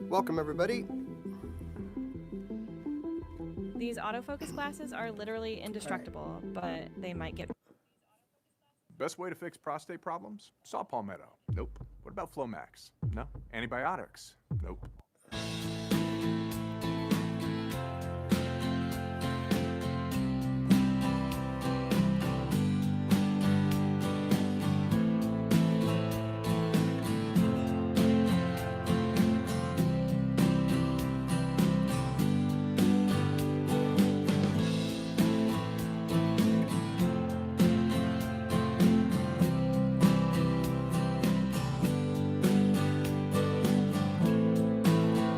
Welcome, everybody. These autofocus glasses are literally indestructible, but they might get... Best way to fix prostate problems? Saw palmetto. Nope. What about Flomax? No. Antibiotics? Nope.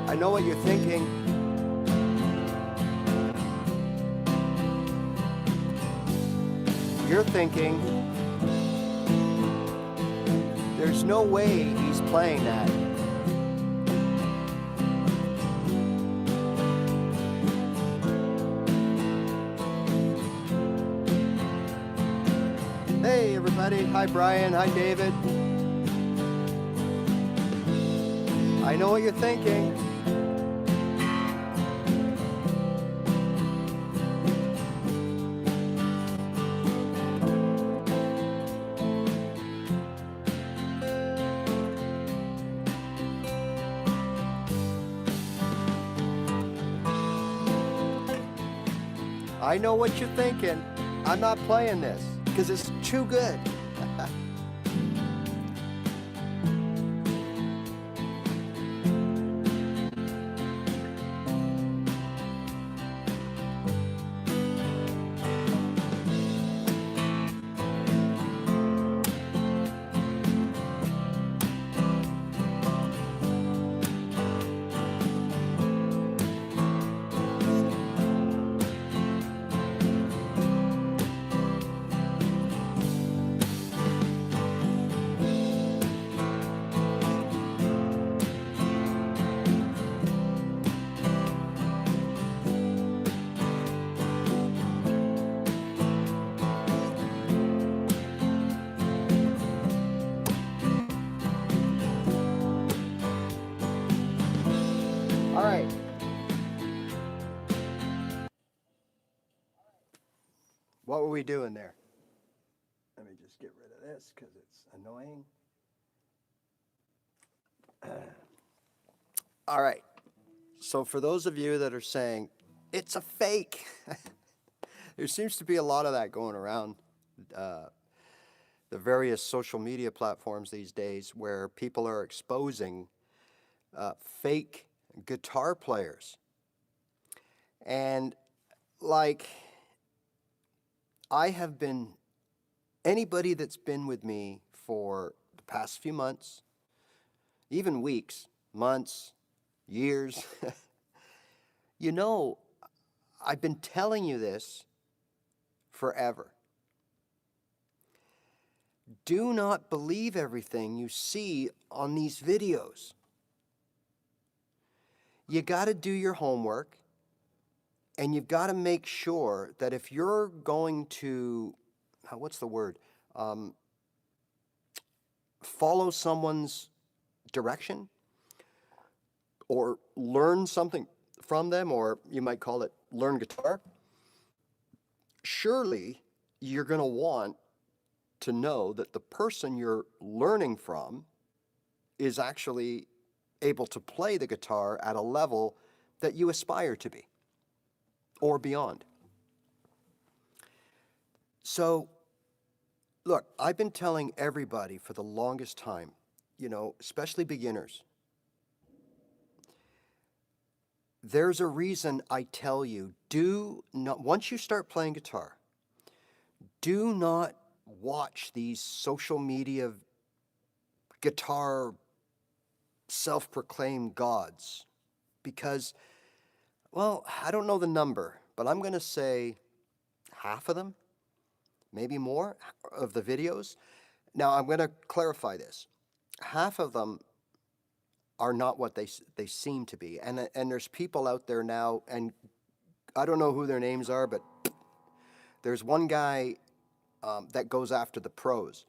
I know what you're thinking. You're thinking, there's no way he's playing that. Hey, everybody. Hi, Brian. Hi, David. I know what you're thinking. I know what you're thinking. I'm not playing this because it's too good. All right. What were we doing there? Let me just get rid of this because it's annoying. All right. So for those of you that are saying, it's a fake, there seems to be a lot of that going around the various social media platforms these days where people are exposing fake guitar players. And like, I have been, anybody that's been with me for the past few months, even weeks, months, years, you know, I've been telling you this forever. Do not believe everything you see on these videos. You got to do your homework, and you've got to make sure that if you're going to, what's the word, follow someone's direction or learn something from them, or you might call it learn guitar, surely you're going to want to know that the person you're learning from is actually able to play the guitar at a level that you aspire to be or beyond. So, look, I've been telling everybody for the longest time, you know, especially beginners, there's a reason I tell you, do not, once you start playing guitar, do not watch these social media guitar self-proclaimed gods, because, well, I don't know the number, but I'm going to say half of them, maybe more, of the videos. Now, I'm going to clarify this. Half of them are not what they seem to be. And there's people out there now, and I don't know who their names are, but there's one guy that goes after the pros,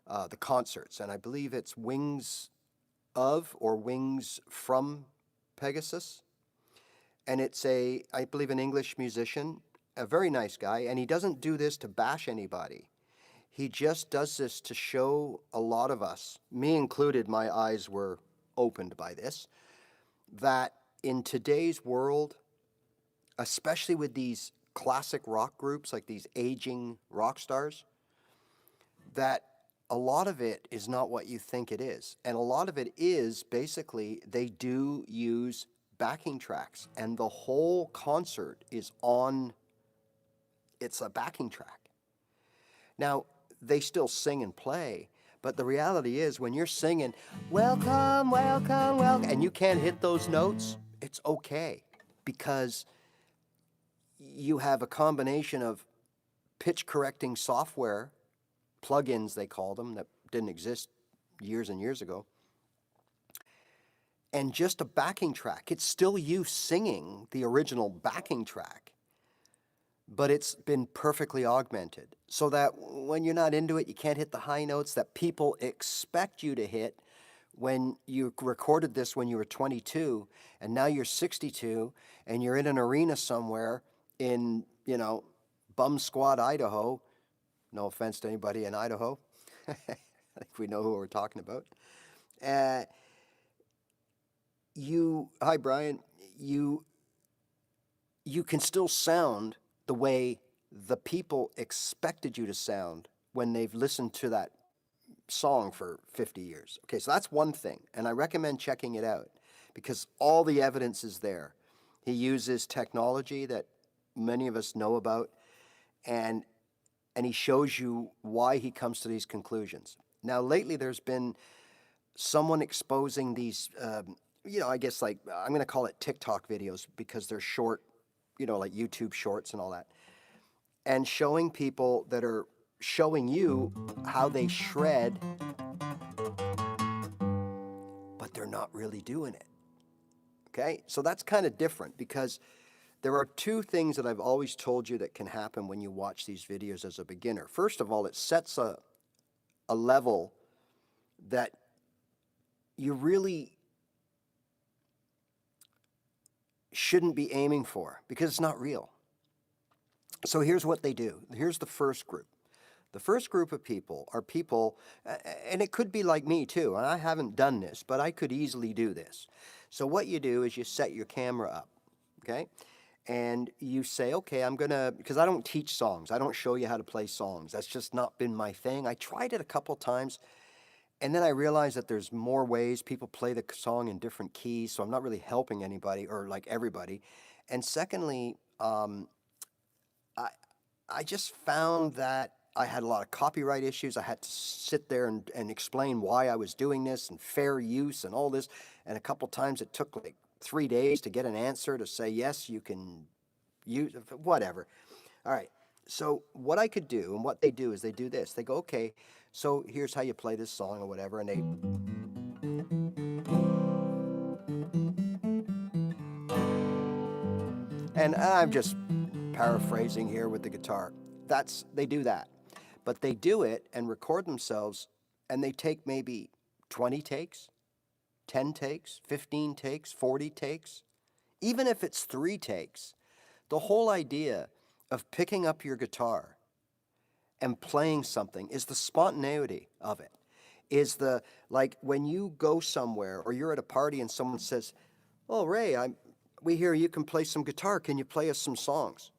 the concerts, and I believe it's Wings of or Wings from Pegasus, and it's I believe, an English musician, a very nice guy, and he doesn't do this to bash anybody. He just does this to show a lot of us, me included, my eyes were opened by this, that in today's world, especially with these classic rock groups, like these aging rock stars, that a lot of it is not what you think it is. And a lot of it is basically they do use backing tracks, and the whole concert is on, it's a backing track. Now, they still sing and play, but the reality is when you're singing, welcome, welcome, welcome, and you can't hit those notes, it's okay, because you have a combination of pitch correcting software, plugins they call them, that didn't exist years and years ago, and just a backing track. It's still you singing the original backing track, but it's been perfectly augmented so that when you're not into it, you can't hit the high notes that people expect you to hit when you recorded this when you were 22, and now you're 62, and you're in an arena somewhere in, Bum Squad, Idaho. No offense to anybody in Idaho. I think we know who we're talking about. Hi Brian, you can still sound the way the people expected you to sound when they've listened to that song for 50 years. Okay, so that's one thing, and I recommend checking it out because all the evidence is there. He uses technology that many of us know about, and he shows you why he comes to these conclusions. Now, lately there's been someone exposing these, I guess, like, I'm going to call it TikTok videos because they're short, like YouTube shorts and all that, and showing people that are showing you how they shred, but they're not really doing it. Okay, so that's kind of different because there are two things that I've always told you that can happen when you watch these videos as a beginner. First of all, it sets a level that you really shouldn't be aiming for because it's not real. So here's what they do. Here's the first group. The first group of people are people, and it could be like me too, and I haven't done this, but I could easily do this. So what you do is you set your camera up, okay? And you say, okay, because I don't teach songs. I don't show you how to play songs. That's just not been my thing. I tried it a couple times, and then I realized that there's more ways people play the song in different keys, so I'm not really helping anybody or like everybody. And secondly, I just found that I had a lot of copyright issues. I had to sit there and explain why I was doing this and fair use and all this. And a couple times it took like 3 days to get an answer to say, yes, you can use, whatever. All right. So what I could do, and what they do is they do this. They go, okay, so here's how you play this song or whatever. And I'm just paraphrasing here with the guitar. They do that. But they do it and record themselves, and they take maybe 20 takes, 10 takes, 15 takes, 40 takes. Even if it's 3 takes, the whole idea of picking up your guitar and playing something is the spontaneity of it. Is like when you go somewhere or you're at a party and someone says, oh, Ray, we hear you can play some guitar. Can you play us some songs?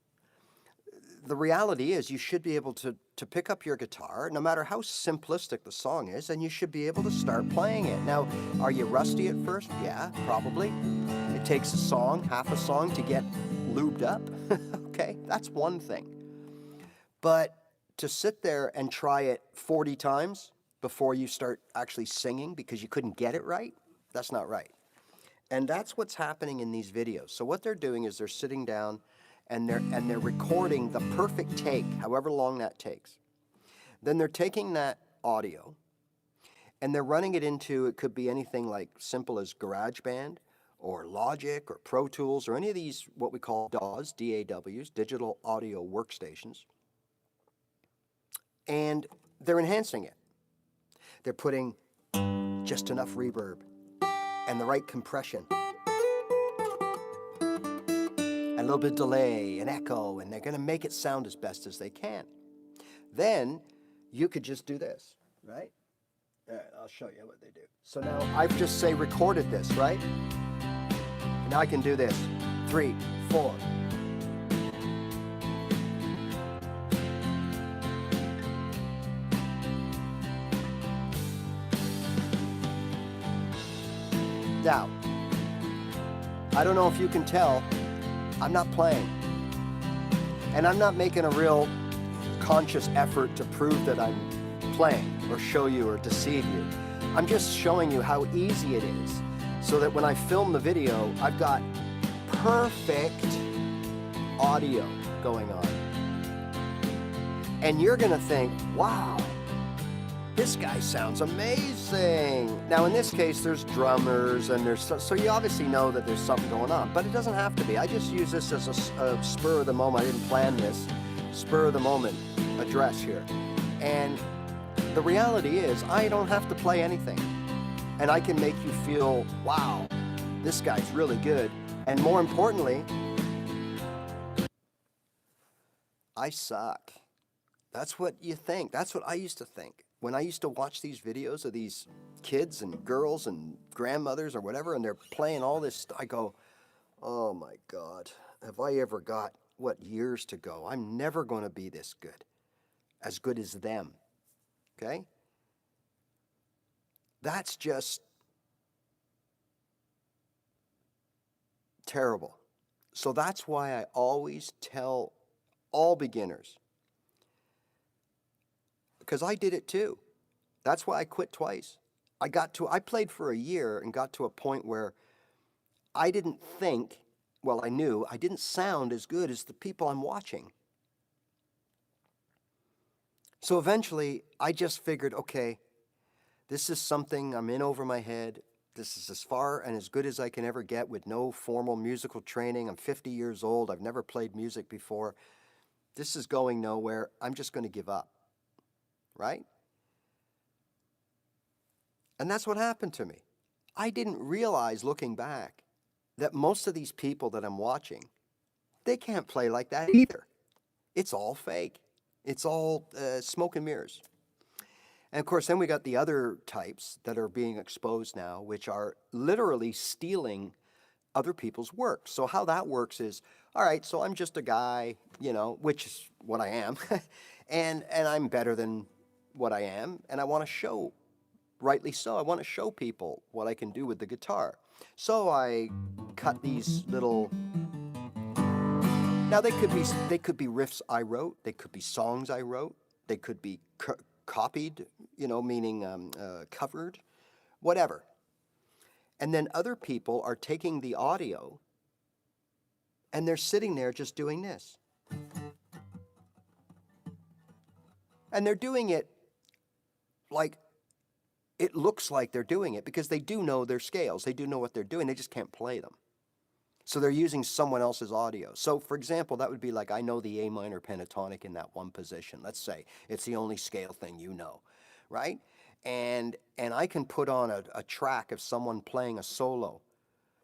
The reality is you should be able to pick up your guitar, no matter how simplistic the song is, and you should be able to start playing it. Now, are you rusty at first? Yeah, probably. It takes a song, half a song, to get lubed up. Okay, that's one thing. But to sit there and try it 40 times before you start actually singing because you couldn't get it right, that's not right. And that's what's happening in these videos. So what they're doing is they're sitting down and they're recording the perfect take, however long that takes. Then they're taking that audio and they're running it into, it could be anything like simple as GarageBand or Logic or Pro Tools or any of these what we call DAWs, DAWs, digital audio workstations. And they're enhancing it. They're putting just enough reverb and the right compression a little bit of delay, an echo, and they're going to make it sound as best as they can. Then you could just do this, right? I'll show you what they do. So now I've just say recorded this, right? Now I can do this. 3, 4. Now, I don't know if you can tell, I'm not playing. And I'm not making a real conscious effort to prove that I'm playing or show you or deceive you. I'm just showing you how easy it is so that when I film the video, I've got perfect audio going on. And you're gonna think, wow, this guy sounds amazing. Now in this case, there's drummers and so you obviously know that there's something going on, but it doesn't have to be. I just use this as a spur of the moment. I didn't plan this. Spur of the moment address here. And the reality is I don't have to play anything. And I can make you feel, wow, this guy's really good. And more importantly, I suck. That's what you think. That's what I used to think. When I used to watch these videos of these kids and girls and grandmothers or whatever, and they're playing all this, I go, oh my God, have I ever got, years to go? I'm never going to be this good, as good as them, okay? That's just terrible. So that's why I always tell all beginners, because I did it too. That's why I quit twice. I played for a year and got to a point where I didn't think, well, I knew I didn't sound as good as the people I'm watching. So eventually I just figured, okay, this is something I'm in over my head. This is as far and as good as I can ever get with no formal musical training. I'm 50 years old. I've never played music before. This is going nowhere. I'm just going to give up, right? And that's what happened to me. I didn't realize, looking back, that most of these people that I'm watching, they can't play like that either. It's all fake. It's all smoke and mirrors. And of course, then we got the other types that are being exposed now, which are literally stealing other people's work. So how that works is, all right, so I'm just a guy, which is what I am, and I'm better than what I am, and I want to show, rightly so, I want to show people what I can do with the guitar. So I cut these little, now they could be riffs I wrote, they could be songs I wrote, they could be copied, meaning covered, whatever. And then other people are taking the audio and they're sitting there just doing this. And they're doing it like, it looks like they're doing it because they do know their scales. They do know what they're doing. They just can't play them. So they're using someone else's audio. So for example, that would be like, I know the A minor pentatonic in that one position. Let's say it's the only scale thing you know, right? And I can put on a track of someone playing a solo.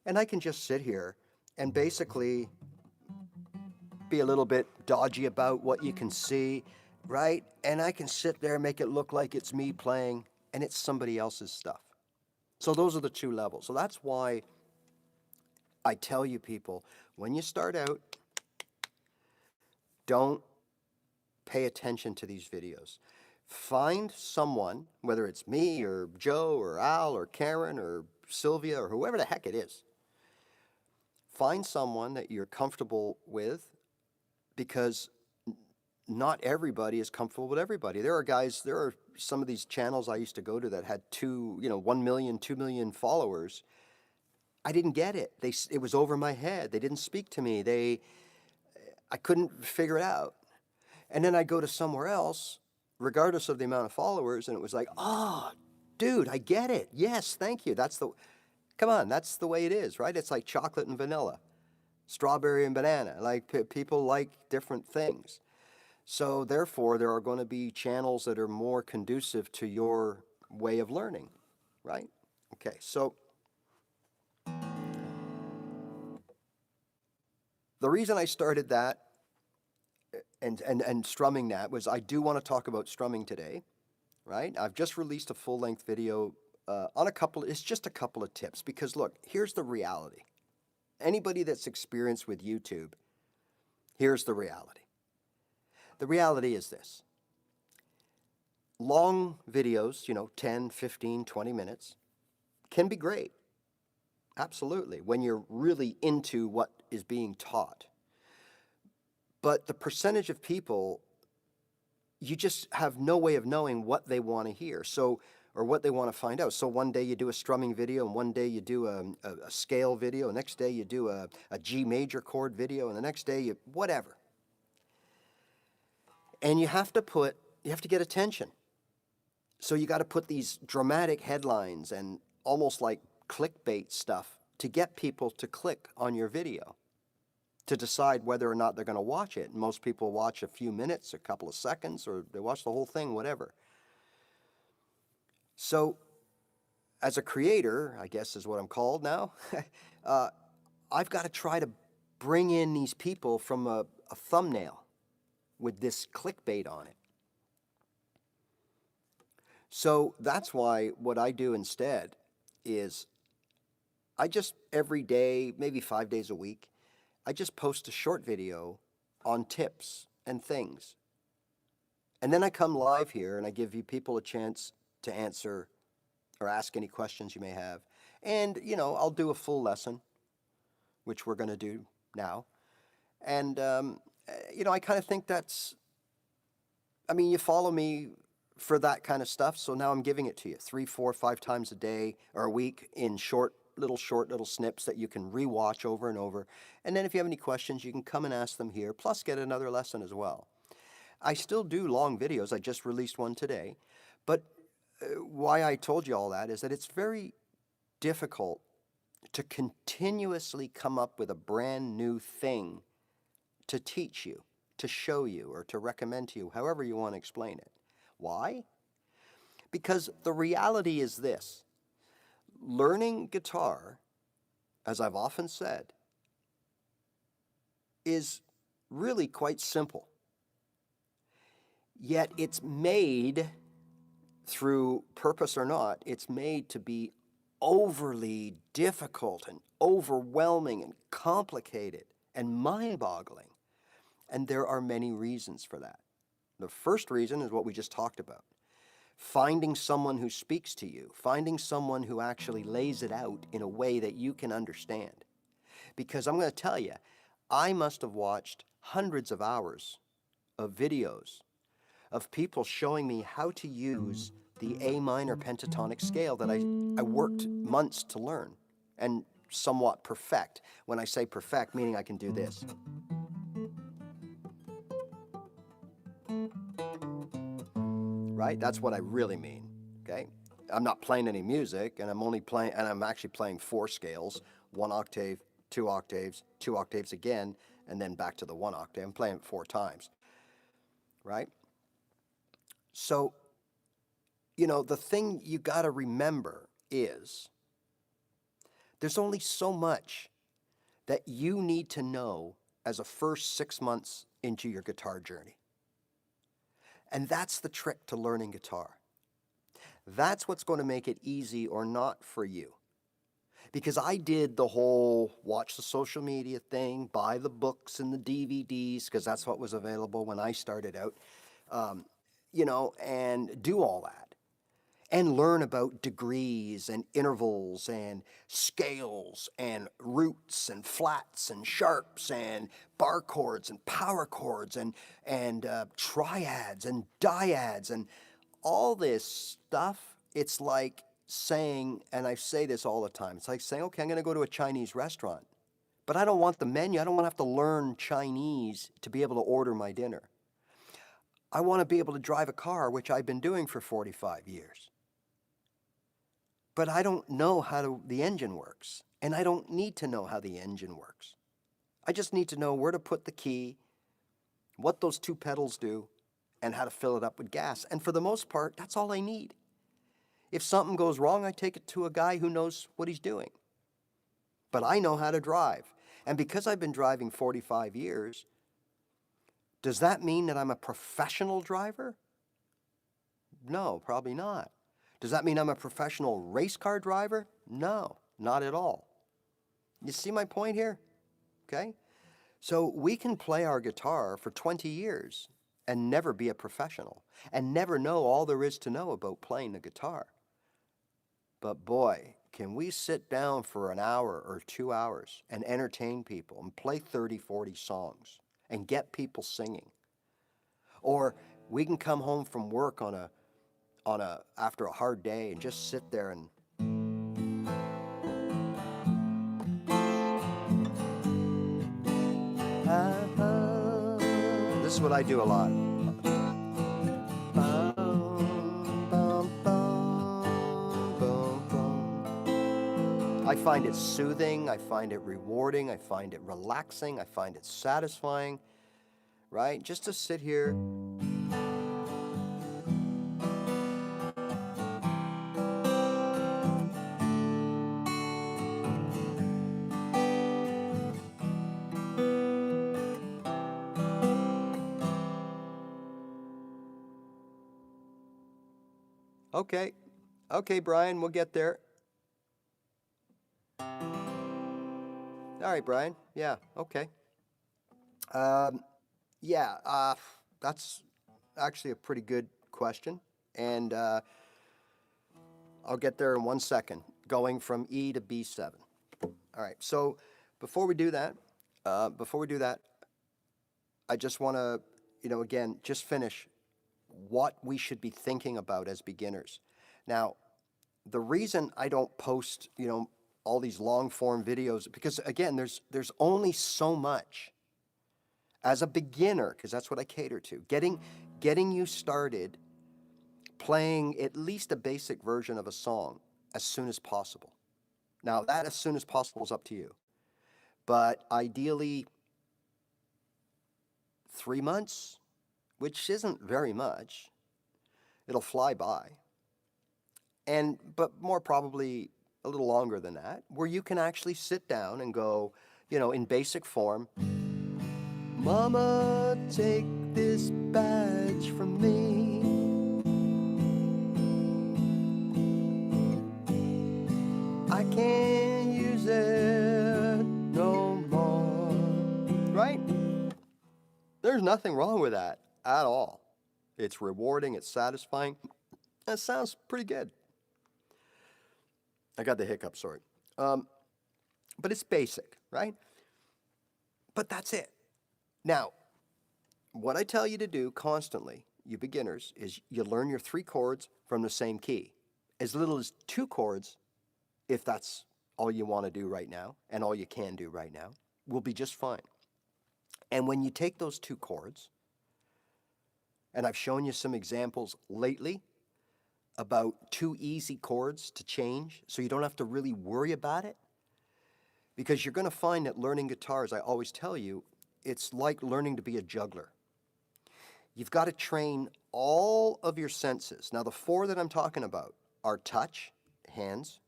And I can just sit here and basically be a little bit dodgy about what you can see, right? And I can sit there and make it look like it's me playing and it's somebody else's stuff. So those are the two levels. So that's why I tell you people, when you start out, don't pay attention to these videos. Find someone, whether it's me or Joe or Al or Karen or Sylvia or whoever the heck it is. Find someone that you're comfortable with, because not everybody is comfortable with everybody. There are some of these channels I used to go to that had 1 million, 2 million followers. I didn't get it. It was over my head. They didn't speak to me. I couldn't figure it out. And then I'd go to somewhere else, regardless of the amount of followers, and it was like, oh, dude, I get it. Yes, thank you. Come on, that's the way it is, right? It's like chocolate and vanilla, strawberry and banana. Like people like different things. So therefore, there are going to be channels that are more conducive to your way of learning, right? Okay, so The reason I started that and strumming that was I do want to talk about strumming today, right? I've just released a full-length video on it's just a couple of tips because look, here's the reality. Anybody that's experienced with YouTube, here's the reality. The reality is this. Long videos, 10, 15, 20 minutes, can be great. Absolutely, when you're really into what is being taught. But the percentage of people, you just have no way of knowing what they want to hear. So, or what they want to find out. So one day you do a strumming video, and one day you do a scale video, and the next day you do a G major chord video, and the next day you, whatever. And you have to get attention. So you got to put these dramatic headlines and almost like clickbait stuff to get people to click on your video to decide whether or not they're going to watch it. And most people watch a few minutes, a couple of seconds, or they watch the whole thing, whatever. So as a creator, I guess is what I'm called now, I've got to try to bring in these people from a thumbnail with this clickbait on it. So that's why what I do instead is I just every day, maybe 5 days a week, I just post a short video on tips and things. And then I come live here and I give you people a chance to answer or ask any questions you may have. And, I'll do a full lesson, which we're going to do now. And, I kind of think you follow me for that kind of stuff. So now I'm giving it to you 3, 4, 5 times a day or a week in short little snips that you can rewatch over and over. And then if you have any questions, you can come and ask them here, plus get another lesson as well. I still do long videos. I just released one today. But why I told you all that is that it's very difficult to continuously come up with a brand new thing to teach you, to show you, or to recommend to you, however you want to explain it. Why? Because the reality is this. Learning guitar, as I've often said, is really quite simple. Yet it's made, through purpose or not, it's made to be overly difficult and overwhelming and complicated and mind-boggling. And there are many reasons for that. The first reason is what we just talked about. Finding someone who speaks to you, finding someone who actually lays it out in a way that you can understand. Because I'm going to tell you, I must have watched hundreds of hours of videos of people showing me how to use the A minor pentatonic scale that I worked months to learn and somewhat perfect. When I say perfect, meaning I can do this. Right? That's what I really mean, okay? I'm not playing any music, and I'm actually playing 4 scales, 1 octave, 2 octaves, 2 octaves again, and then back to the 1 octave. I'm playing it 4 times, right? So, the thing you got to remember is there's only so much that you need to know as a first 6 months into your guitar journey. And that's the trick to learning guitar. That's what's going to make it easy or not for you. Because I did the whole watch the social media thing, buy the books and the DVDs, because that's what was available when I started out, and do all that. And learn about degrees and intervals and scales and roots and flats and sharps and bar chords and power chords and triads and dyads and all this stuff. It's like saying, and I say this all the time, it's like saying, okay, I'm going to go to a Chinese restaurant, but I don't want the menu. I don't want to have to learn Chinese to be able to order my dinner. I want to be able to drive a car, which I've been doing for 45 years. But I don't know how the engine works, and I don't need to know how the engine works. I just need to know where to put the key, what those 2 pedals do, and how to fill it up with gas. And for the most part, that's all I need. If something goes wrong, I take it to a guy who knows what he's doing. But I know how to drive. And because I've been driving 45 years, does that mean that I'm a professional driver? No, probably not. Does that mean I'm a professional race car driver? No, not at all. You see my point here? Okay? So we can play our guitar for 20 years and never be a professional and never know all there is to know about playing the guitar. But boy, can we sit down for an hour or 2 hours and entertain people and play 30, 40 songs and get people singing. Or we can come home from work after a hard day and just sit there and this is what I do a lot. I find it soothing, I find it rewarding, I find it relaxing, I find it satisfying, right? Just to sit here. Okay, okay, Brian, we'll get there. All right, Brian. Yeah, okay. Yeah, that's actually a pretty good question. And I'll get there in 1 second, going from E to B7. All right, so before we do that, I just want to, again, just finish what we should be thinking about as beginners. Now, the reason I don't post, all these long form videos, because again, there's only so much as a beginner, because that's what I cater to. Getting you started playing at least a basic version of a song as soon as possible. Now, that as soon as possible is up to you. But ideally, 3 months, which isn't very much. It'll fly by. But more probably a little longer than that, where you can actually sit down and go, in basic form, Mama, take this badge from me. I can't use it no more. Right? There's nothing wrong with that at all. It's rewarding, it's satisfying. That sounds pretty good. I got the hiccup, sorry. But it's basic, right? But that's it. Now, what I tell you to do constantly, you beginners, is you learn your 3 chords from the same key. As little as 2 chords, if that's all you want to do right now, and all you can do right now, will be just fine. And when you take those 2 chords, and I've shown you some examples lately about 2 easy chords to change, so you don't have to really worry about it, because you're going to find that learning guitar, as I always tell you, it's like learning to be a juggler. You've got to train all of your senses. Now, the 4 that I'm talking about are touch, hands,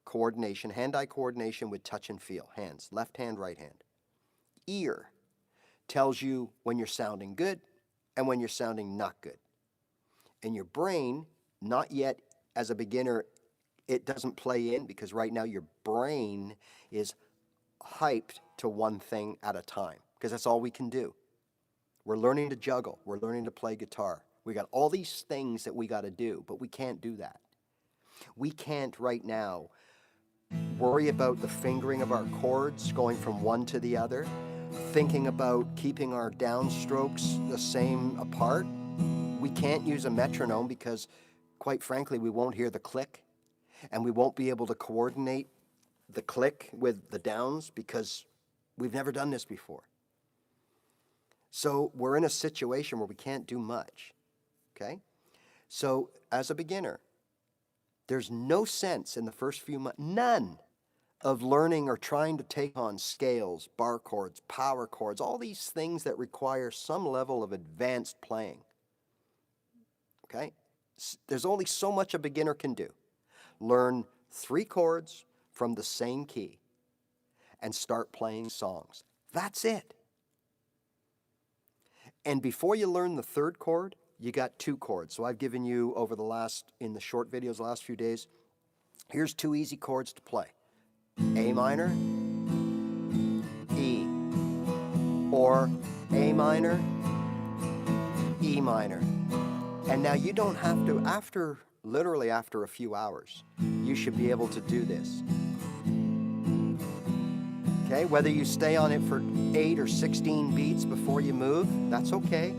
coordination, hand-eye coordination with touch and feel, hands, left hand, right hand. Ear tells you when you're sounding good and when you're sounding not good. And your brain, not yet as a beginner, it doesn't play in, because right now your brain is hyped to one thing at a time, because that's all we can do. We're learning to juggle. We're learning to play guitar. We got all these things that we got to do, but we can't do that. We can't right now worry about the fingering of our chords going from one to the other, thinking about keeping our downstrokes the same apart. We can't use a metronome because, quite frankly, we won't hear the click, and we won't be able to coordinate the click with the downs because we've never done this before. So we're in a situation where we can't do much, okay? So as a beginner, there's no sense in the first few months, none, of learning or trying to take on scales, bar chords, power chords, all these things that require some level of advanced playing, okay? There's only so much a beginner can do. Learn 3 chords from the same key. and start playing songs. That's it. And before you learn the third chord, you got 2 chords. So I've given you in the short videos, the last few days, here's 2 easy chords to play. A minor, E, or A minor, E minor. And now you don't have to, literally after a few hours, you should be able to do this. Okay, whether you stay on it for 8 or 16 beats before you move, that's okay.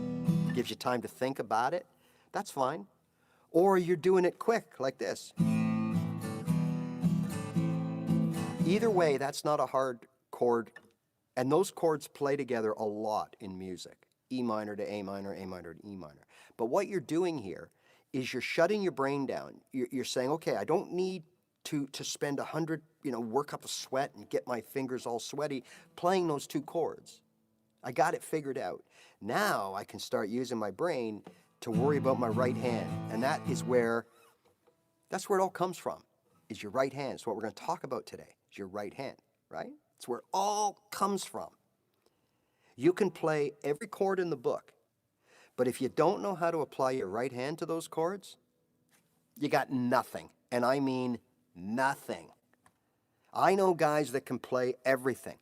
Gives you time to think about it, that's fine. Or you're doing it quick, like this. Either way, that's not a hard chord, and those chords play together a lot in music. E minor to A minor, A minor to E minor. But what you're doing here is you're shutting your brain down. You're saying, okay, I don't need to spend 100, work up a sweat and get my fingers all sweaty playing those 2 chords. I got it figured out. Now I can start using my brain to worry about my right hand. And that's where it all comes from, is your right hand. It's what we're going to talk about today, is your right hand, right? It's where it all comes from. You can play every chord in the book, but if you don't know how to apply your right hand to those chords, you got nothing. And I mean nothing. I know guys that can play everything,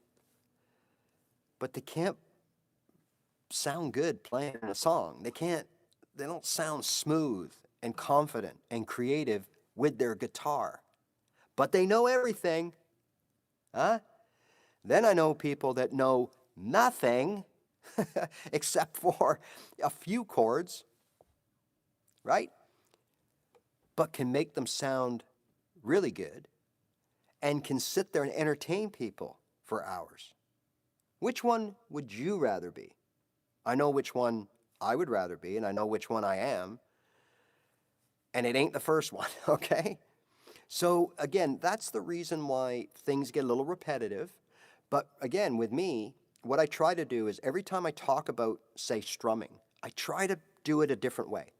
but they can't sound good playing a song. They don't sound smooth and confident and creative with their guitar, but they know everything. Huh? Then I know people that know nothing except for a few chords, right? But can make them sound really good and can sit there and entertain people for hours. Which one would you rather be? I know which one I would rather be, and I know which one I am, and it ain't the first one, okay? So again, that's the reason why things get a little repetitive. But again, with me, what I try to do is every time I talk about, say, strumming, I try to do it a different way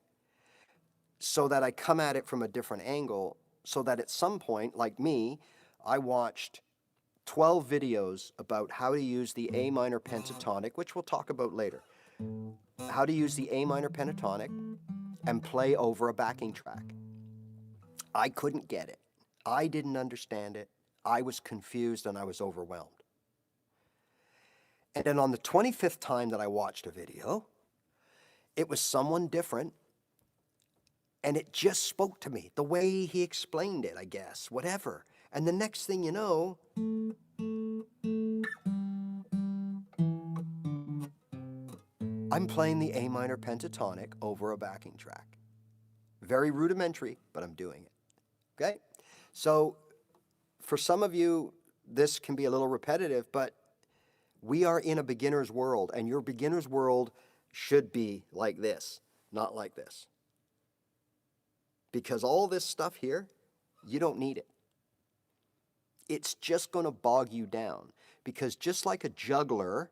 so that I come at it from a different angle, so that at some point, like me, I watched 12 videos about how to use the A minor pentatonic, which we'll talk about later. How to use the A minor pentatonic and play over a backing track. I couldn't get it. I didn't understand it. I was confused and I was overwhelmed. And then on the 25th time that I watched a video, it was someone different, and it just spoke to me, the way he explained it, I guess, whatever. And the next thing you know, I'm playing the A minor pentatonic over a backing track. Very rudimentary, but I'm doing it. Okay? So for some of you, this can be a little repetitive, but we are in a beginner's world, and your beginner's world should be like this, not like this. Because all this stuff here, you don't need it. It's just going to bog you down. Because just like a juggler,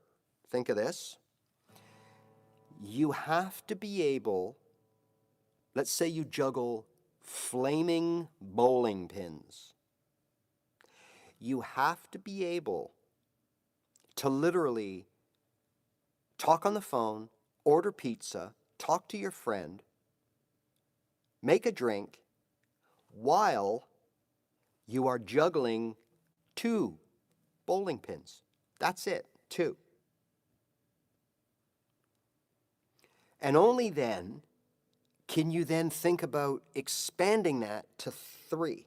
think of this, you have to be able, let's say you juggle flaming bowling pins. You have to be able to literally talk on the phone, order pizza, talk to your friend, make a drink, while you are juggling 2 bowling pins. That's it, 2. And only then can you then think about expanding that to 3.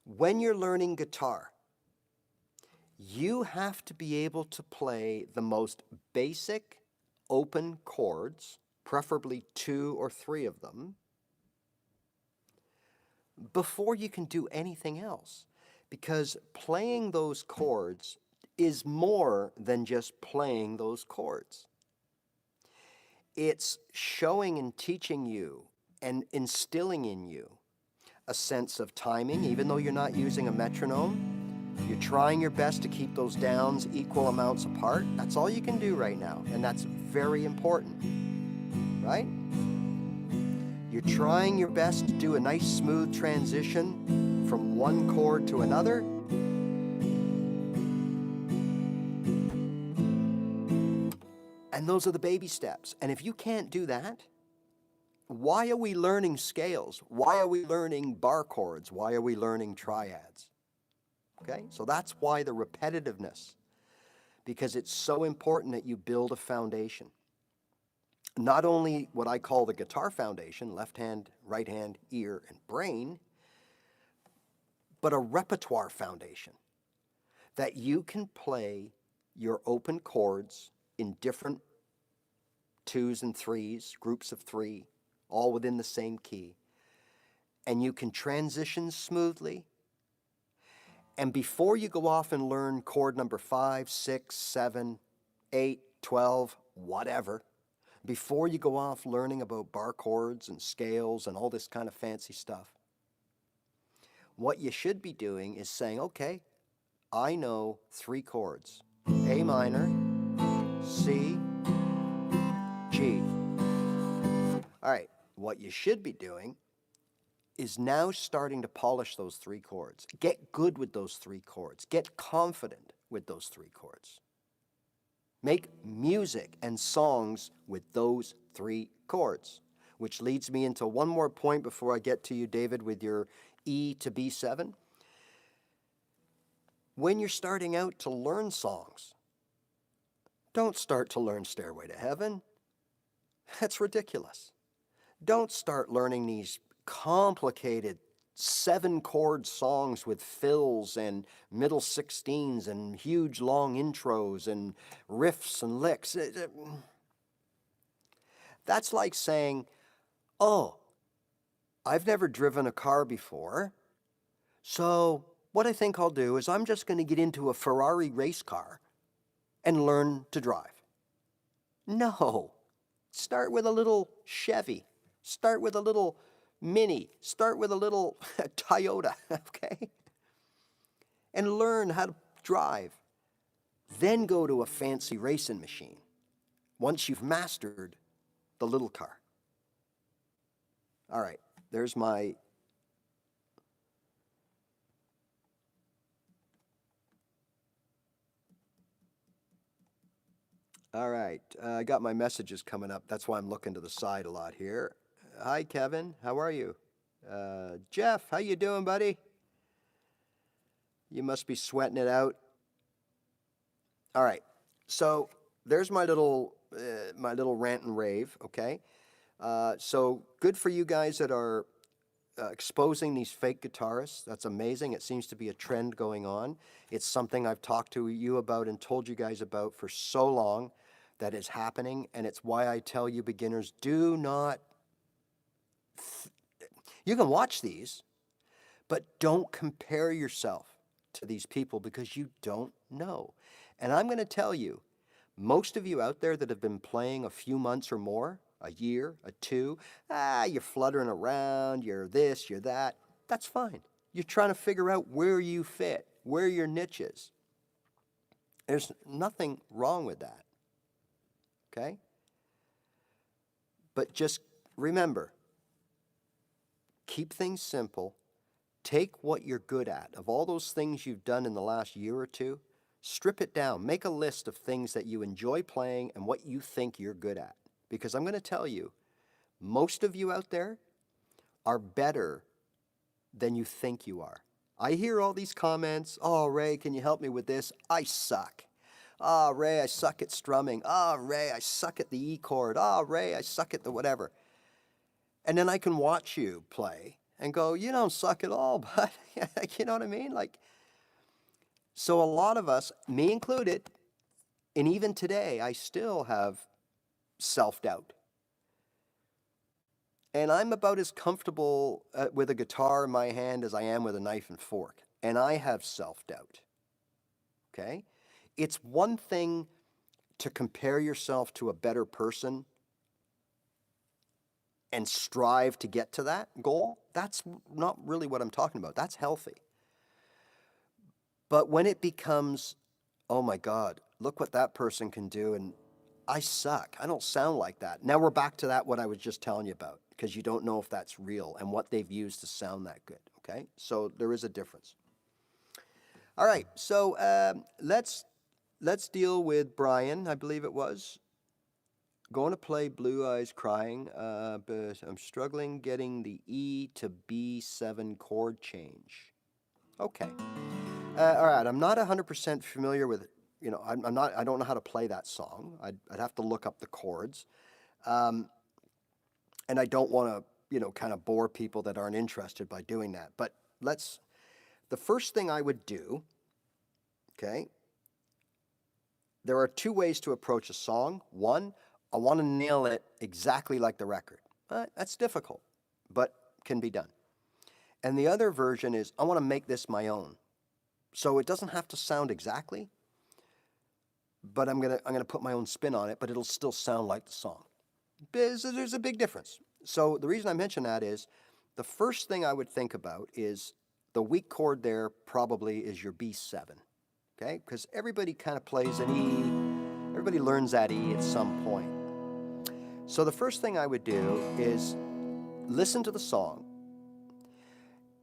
When you're learning guitar, you have to be able to play the most basic open chords, preferably 2 or 3 of them, before you can do anything else. Because playing those chords is more than just playing those chords. It's showing and teaching you and instilling in you a sense of timing, even though you're not using a metronome. You're trying your best to keep those downs equal amounts apart. That's all you can do right now, and that's very important, right? You're trying your best to do a nice smooth transition from one chord to another, And those are the baby steps. And if you can't do that, why are we learning scales? Why are we learning bar chords? Why are we learning triads? Okay, so that's why the repetitiveness, because it's so important that you build a foundation. Not only what I call the guitar foundation, left hand, right hand, ear, and brain, but a repertoire foundation that you can play your open chords in different twos and threes, groups of three, all within the same key. And you can transition smoothly. And before you go off and learn chord number 5, 6, 7, 8, 12, whatever, before you go off learning about bar chords and scales and all this kind of fancy stuff, what you should be doing is saying, okay, I know 3 chords, A minor, C, G. All right, what you should be doing is now starting to polish those 3 chords. Get good with those 3 chords. Get confident with those 3 chords. Make music and songs with those 3 chords, which leads me into one more point before I get to you, David, with your E to B7. When you're starting out to learn songs, don't start to learn Stairway to Heaven. That's ridiculous. Don't start learning these complicated 7-chord songs with fills and middle 16s and huge long intros and riffs and licks. That's like saying, oh, I've never driven a car before, so what I think I'll do is I'm just going to get into a Ferrari race car and learn to drive. No. Start with a little Chevy. Start with a little Mini. Start with a little Toyota, okay? And learn how to drive. Then go to a fancy racing machine once you've mastered the little car. All right, there's my... All right, I got my messages coming up. That's why I'm looking to the side a lot here. Hi, Kevin. How are you? Jeff, how you doing, buddy? You must be sweating it out. All right, so there's my little rant and rave, okay? So good for you guys that are exposing these fake guitarists. That's amazing. It seems to be a trend going on. It's something I've talked to you about and told you guys about for so long that is happening, and it's why I tell you beginners, do not... You can watch these, but don't compare yourself to these people because you don't know. And I'm going to tell you, most of you out there that have been playing a few months or more, a year, a 2, you're fluttering around, you're this, you're that. That's fine. You're trying to figure out where you fit, where your niche is. There's nothing wrong with that. Okay? But just remember, keep things simple. Take what you're good at. Of all those things you've done in the last year or 2, strip it down. Make a list of things that you enjoy playing and what you think you're good at. Because I'm going to tell you, most of you out there are better than you think you are. I hear all these comments, oh, Ray, can you help me with this? I suck. Oh, Ray, I suck at strumming. Oh, Ray, I suck at the E chord. Oh, Ray, I suck at the whatever. And then I can watch you play and go, you don't suck at all, but you know what I mean? Like, so a lot of us, me included, and even today, I still have self-doubt. And I'm about as comfortable with a guitar in my hand as I am with a knife and fork. And I have self-doubt. Okay? It's one thing to compare yourself to a better person and strive to get to that goal. That's not really what I'm talking about. That's healthy. But when it becomes, oh my God, look what that person can do, and I suck. I don't sound like that. Now we're back to that, what I was just telling you about, because you don't know if that's real and what they've used to sound that good, okay? So there is a difference. All right, so let's deal with Brian, I believe it was. going to play Blue Eyes Crying, but I'm struggling getting the E to B7 chord change. Okay. All right, I'm not 100% familiar with, I'm not, I don't know how to play that song. I'd have to look up the chords. And I don't want to, kind of bore people that aren't interested by doing that. But the first thing I would do, okay, there are two ways to approach a song. One, I want to nail it exactly like the record. That's difficult, but can be done. And the other version is I want to make this my own. So it doesn't have to sound exactly, but I'm gonna put my own spin on it, but it'll still sound like the song. There's a big difference. So the reason I mention that is the first thing I would think about is the weak chord there probably is your B7. Okay? Because everybody kind of plays an E, everybody learns that E at some point. So the first thing I would do is listen to the song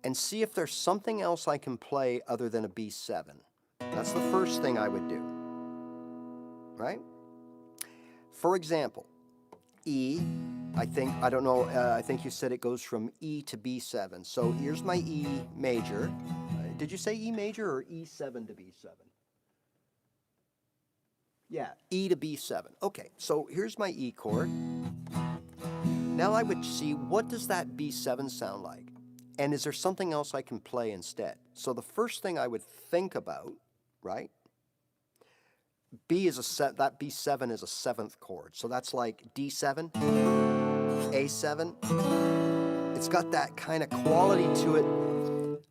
and see if there's something else I can play other than a B7. That's the first thing I would do. Right? For example, E, I think you said it goes from E to B7. So here's my E major. Did you say E major or E7 to B7? Yeah, E to B7. Okay, so here's my E chord. Now I would see, what does that B7 sound like? And is there something else I can play instead? So the first thing I would think about, right? That B7 is a seventh chord. So that's like D7, A7. It's got that kind of quality to it.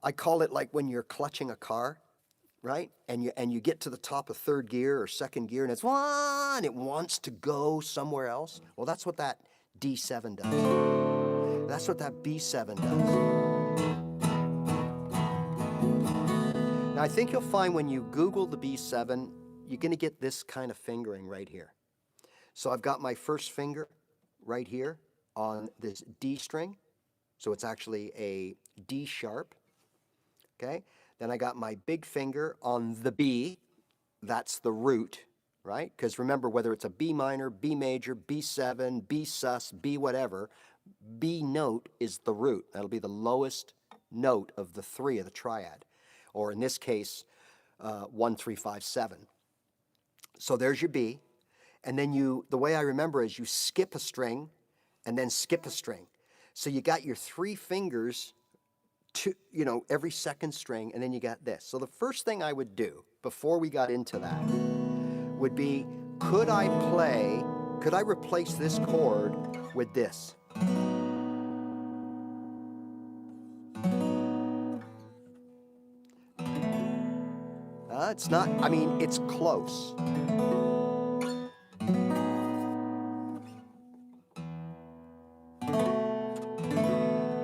I call it like when you're clutching a car, right? And you get to the top of third gear or second gear and it's one, it wants to go somewhere else. Well, that's what that D7 does. That's what that B7 does. Now, I think you'll find when you Google the B7, you're going to get this kind of fingering right here. So I've got my first finger right here on this D string. So it's actually a D sharp. Okay? Then I got my big finger on the B. That's the root, right? Because remember, whether it's a B minor, B major, B7, B sus, B whatever, B note is the root. That'll be the lowest note of the three of the triad. Or in this case, 1, 3, 5, 7. So there's your B. And then the way I remember is you skip a string and then skip a string. So you got your three fingers to, every second string, and then you got this. So the first thing I would do before we got into that would be, could I replace this chord with this? It's not, it's close.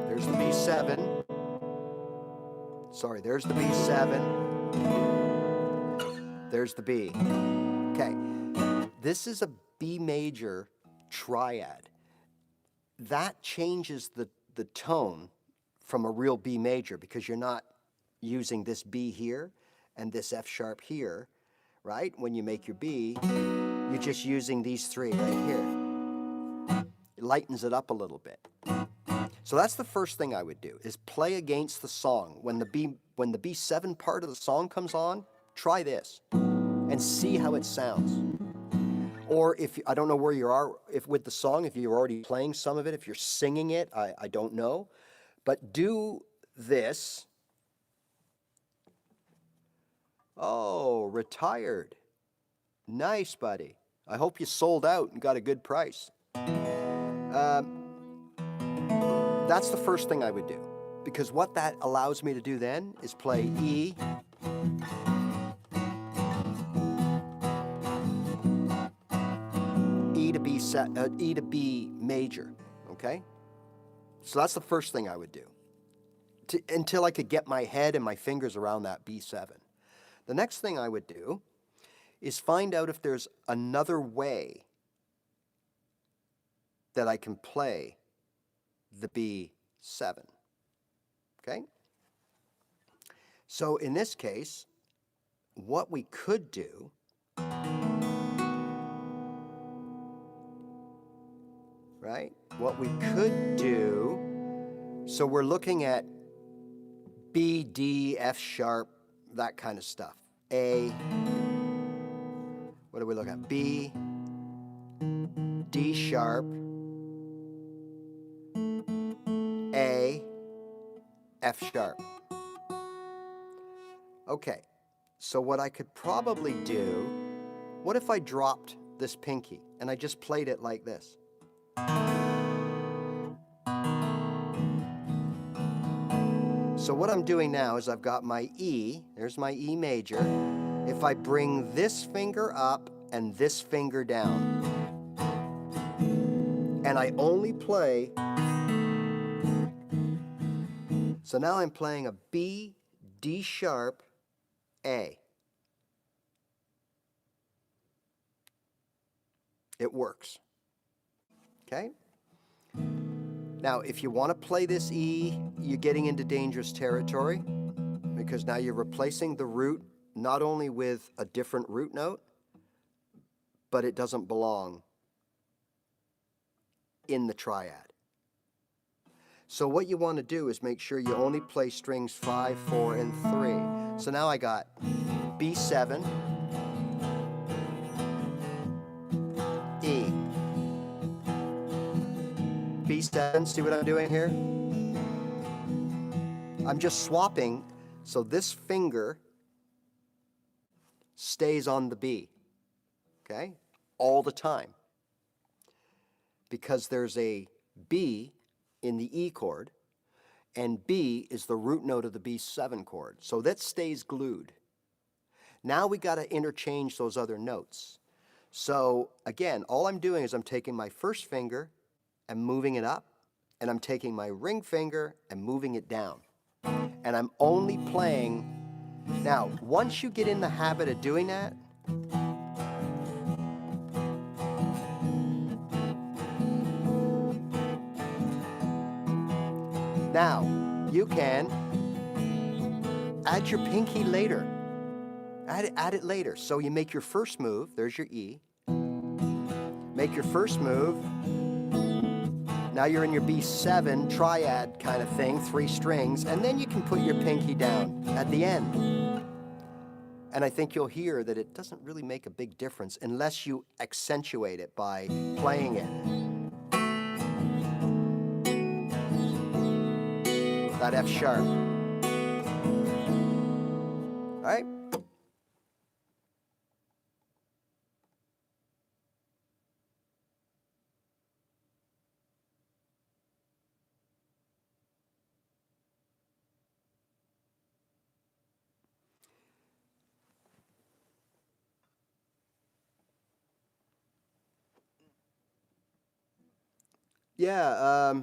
There's the B7. Sorry, there's the B7. There's the B. Okay, this is a B major triad. That changes the tone from a real B major because you're not using this B here and this F sharp here, right? When you make your B, you're just using these three right here. It lightens it up a little bit. So that's the first thing I would do, is play against the song. When the B7 part of the song comes on, try this and see how it sounds. Or I don't know where you are with the song, if you're already playing some of it, if you're singing it, I don't know. But do this. Oh, retired. Nice, buddy. I hope you sold out and got a good price. That's the first thing I would do, because what that allows me to do then is play E, E to B major, okay? So that's the first thing I would do, until I could get my head and my fingers around that B7. The next thing I would do is find out if there's another way that I can play the B7, okay? So in this case, what we could do right? What we could do, so we're looking at B, D, F sharp, that kind of stuff. A, what do we look at? B, D sharp, A, F sharp. Okay, so what I could probably do, what if I dropped this pinky and I just played it like this? So what I'm doing now is I've got my E, there's my E major. If I bring this finger up and this finger down, and I only play, so now I'm playing a B, D sharp, A. It works. Okay? Now, if you want to play this E, you're getting into dangerous territory because now you're replacing the root not only with a different root note, but it doesn't belong in the triad. So what you want to do is make sure you only play strings 5, 4, and 3. So now I got B7, E. B7, see what I'm doing here? I'm just swapping, so this finger stays on the B, okay? All the time. Because there's a B in the E chord, and B is the root note of the B7 chord. So that stays glued. Now we got to interchange those other notes. So again, all I'm doing is I'm taking my first finger and moving it up, and I'm taking my ring finger and moving it down. And I'm only playing. Now, once you get in the habit of doing that, now you can add your pinky later. Add it later. So you make your first move, there's your E. Make your first move. Now you're in your B7 triad kind of thing, 3 strings, and then you can put your pinky down at the end. And I think you'll hear that it doesn't really make a big difference unless you accentuate it by playing it. That F sharp. All right? Yeah,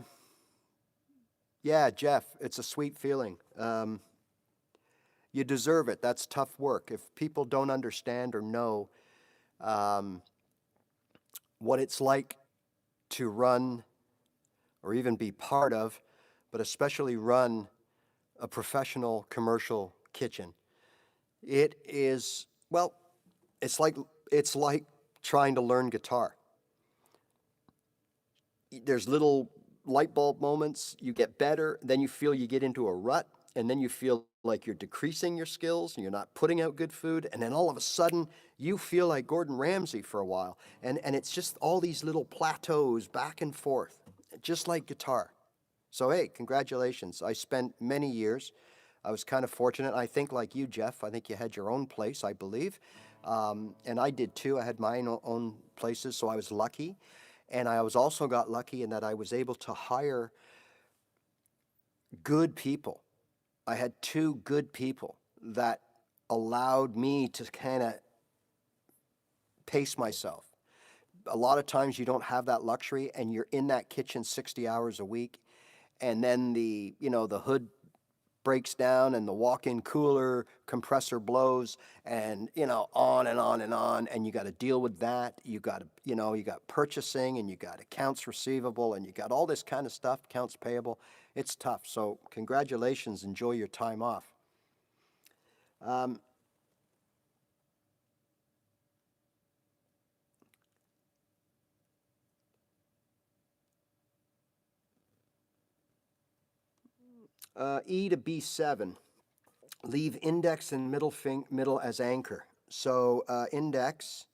yeah, Jeff, it's a sweet feeling. You deserve it. That's tough work. If people don't understand or know what it's like to run or even be part of, but especially run a professional commercial kitchen, it is, well, it's like trying to learn guitar. There's little light bulb moments, you get better, then you feel you get into a rut, and then you feel like you're decreasing your skills and you're not putting out good food, and then all of a sudden you feel like Gordon Ramsay for a while. And it's just all these little plateaus back and forth, just like guitar. So hey, congratulations. I spent many years. I was kind of fortunate. I think like you, Jeff, I think you had your own place, I believe. And I did too. I had my own places, so I was lucky. And I was also got lucky in that I was able to hire good people. I had 2 good people that allowed me to kind of pace myself. A lot of times you don't have that luxury and you're in that kitchen 60 hours a week, and then the hood breaks down and the walk-in cooler compressor blows, and on and on and on, and you got to deal with that. You got to you got purchasing, and you got accounts receivable, and you got all this kind of stuff, accounts payable. It's tough. So congratulations. Enjoy your time off. E to B7. Leave index and middle as anchor. So index,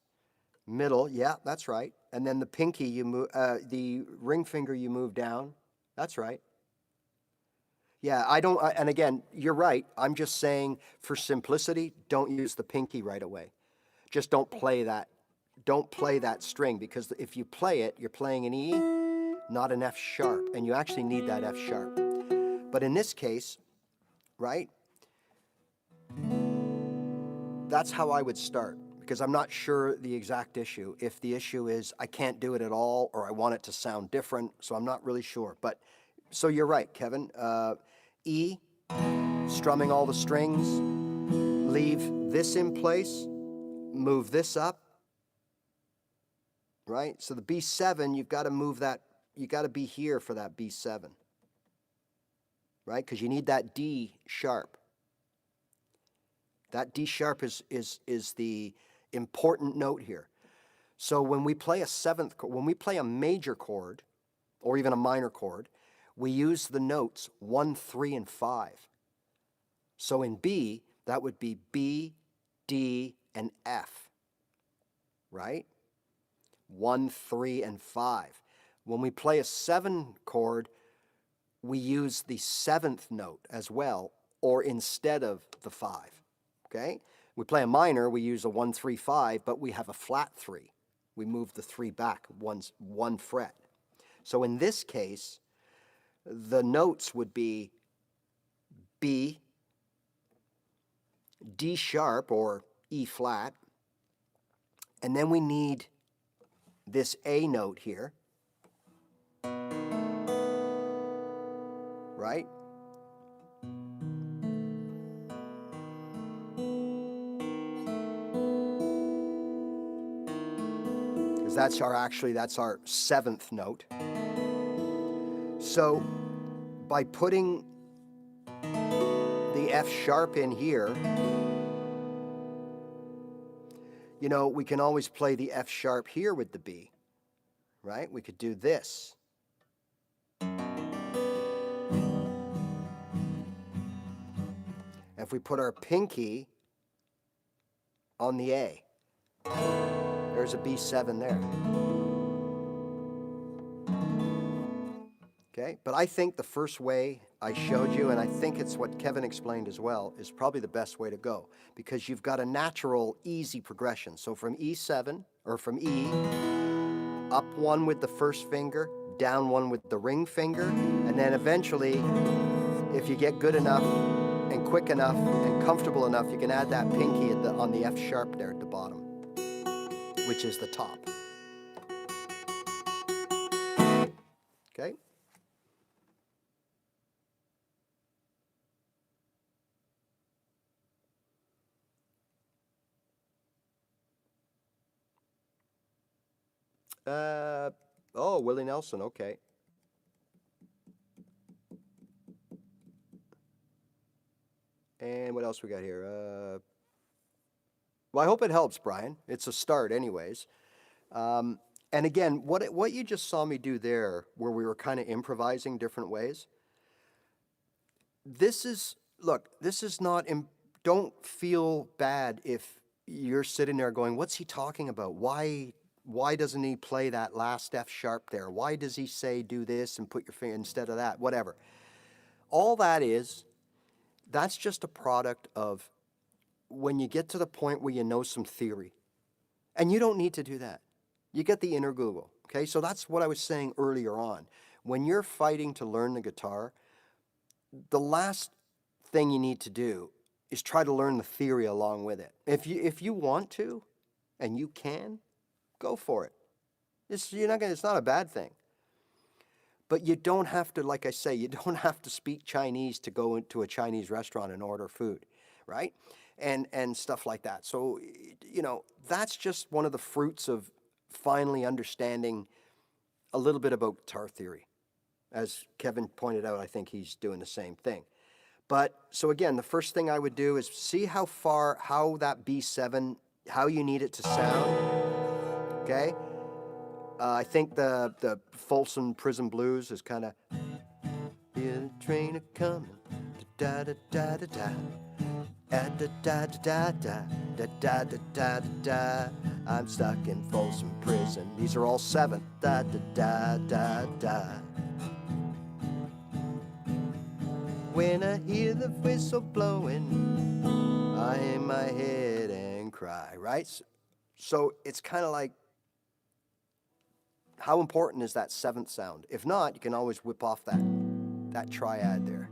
middle, yeah, that's right. And then the pinky you move, the ring finger you move down. That's right. Yeah, and again, you're right. I'm just saying for simplicity, don't use the pinky right away. Just don't play that. Don't play that string, because if you play it, you're playing an E, not an F sharp, and you actually need that F sharp. But in this case, right, that's how I would start, because I'm not sure the exact issue. If the issue is I can't do it at all, or I want it to sound different, so I'm not really sure. But so you're right, Kevin. E, strumming all the strings, leave this in place, move this up, right? So the B7, you've got to move that, you got to be here for that B7, right? Because you need that D sharp. That D sharp is the important note here. So when we play when we play a major chord, or even a minor chord, we use the notes 1, 3, and 5. So in B, that would be B, D, and F, right? 1, 3, and 5. When we play a 7 chord, we use the 7th note as well, or instead of the 5, okay? We play a minor, we use a 1, 3, 5, but we have a flat 3. We move the 3 back one fret. So in this case, the notes would be B, D sharp, or E flat, and then we need this A note here, right? Because that's our 7th note. So by putting the F sharp in here, you know, we can always play the F sharp here with the B, right? We could do this. If we put our pinky on the A, there's a B7 there. Okay, but I think the first way I showed you, and I think it's what Kevin explained as well, is probably the best way to go, because you've got a natural, easy progression. So from E7, or from E, up 1 with the first finger, down 1 with the ring finger, and then eventually, if you get good enough and quick enough and comfortable enough, you can add that pinky on the F sharp there at the bottom, which is the top. Okay? Oh, Willie Nelson, okay. And what else we got here? Well, I hope it helps, Brian. It's a start anyways. And again, what you just saw me do there, where we were kind of improvising different ways, this is not, don't feel bad if you're sitting there going, what's he talking about? Why doesn't he play that last F sharp there? Why does he say do this and put your finger instead of that? Whatever. All that's just a product of when you get to the point where you know some theory. And you don't need to do that. You get the inner Google, okay? So that's what I was saying earlier on. When you're fighting to learn the guitar, the last thing you need to do is try to learn the theory along with it. If you want to, and you can, go for it. It's not a bad thing. But you don't have to, like I say, you don't have to speak Chinese to go into a Chinese restaurant and order food, right? And stuff like that. So, that's just one of the fruits of finally understanding a little bit about guitar theory. As Kevin pointed out, I think he's doing the same thing. But, so again, the first thing I would do is see how that B7, how you need it to sound, okay? I think the Folsom Prison Blues is kind of, hear the train a-coming, da da da da da. Da da da da da da da da da da. I'm stuck in Folsom Prison. These are all seventh. Da da da da da. When I hear the whistle blowing, I hang my head and cry. Right? So it's kind of like, how important is that seventh sound? If not, you can always whip off that triad there,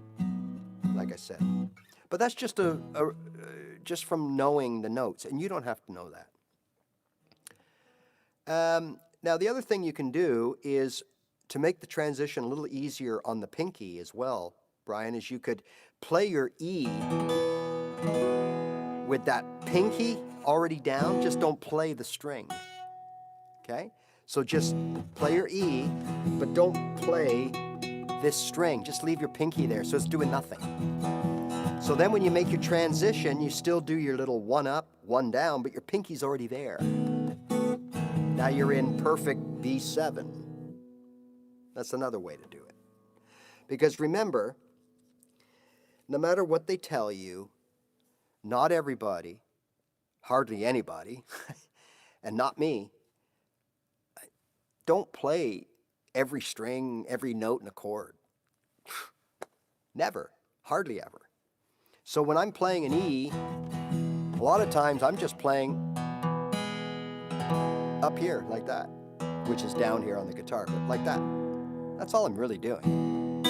like I said. But that's just just from knowing the notes, and you don't have to know that. Now, the other thing you can do is to make the transition a little easier on the pinky as well, Brian, is you could play your E with that pinky already down. Just don't play the string, okay? So just play your E, but don't play this string. Just leave your pinky there, so it's doing nothing. So then when you make your transition, you still do your little one up, one down, but your pinky's already there. Now you're in perfect B7. That's another way to do it. Because remember, no matter what they tell you, not everybody, hardly anybody, and not me, don't play every string, every note in a chord. Never. Hardly ever. So when I'm playing an E, a lot of times I'm just playing up here like that, which is down here on the guitar, but like that. That's all I'm really doing.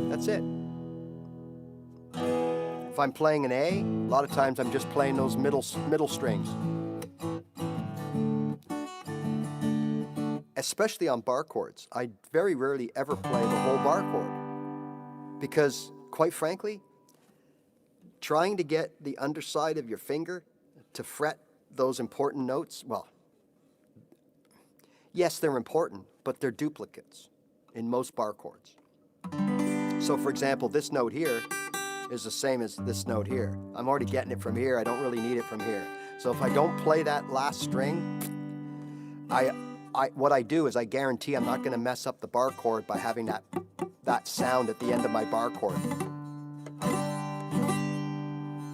That's it. If I'm playing an A, a lot of times I'm just playing those middle strings. Especially on bar chords. I very rarely ever play the whole bar chord. Because, quite frankly, trying to get the underside of your finger to fret those important notes, well, yes, they're important, but they're duplicates in most bar chords. So, for example, this note here is the same as this note here. I'm already getting it from here. I don't really need it from here. So if I don't play that last string, what I do is I guarantee I'm not going to mess up the bar chord by having that sound at the end of my bar chord.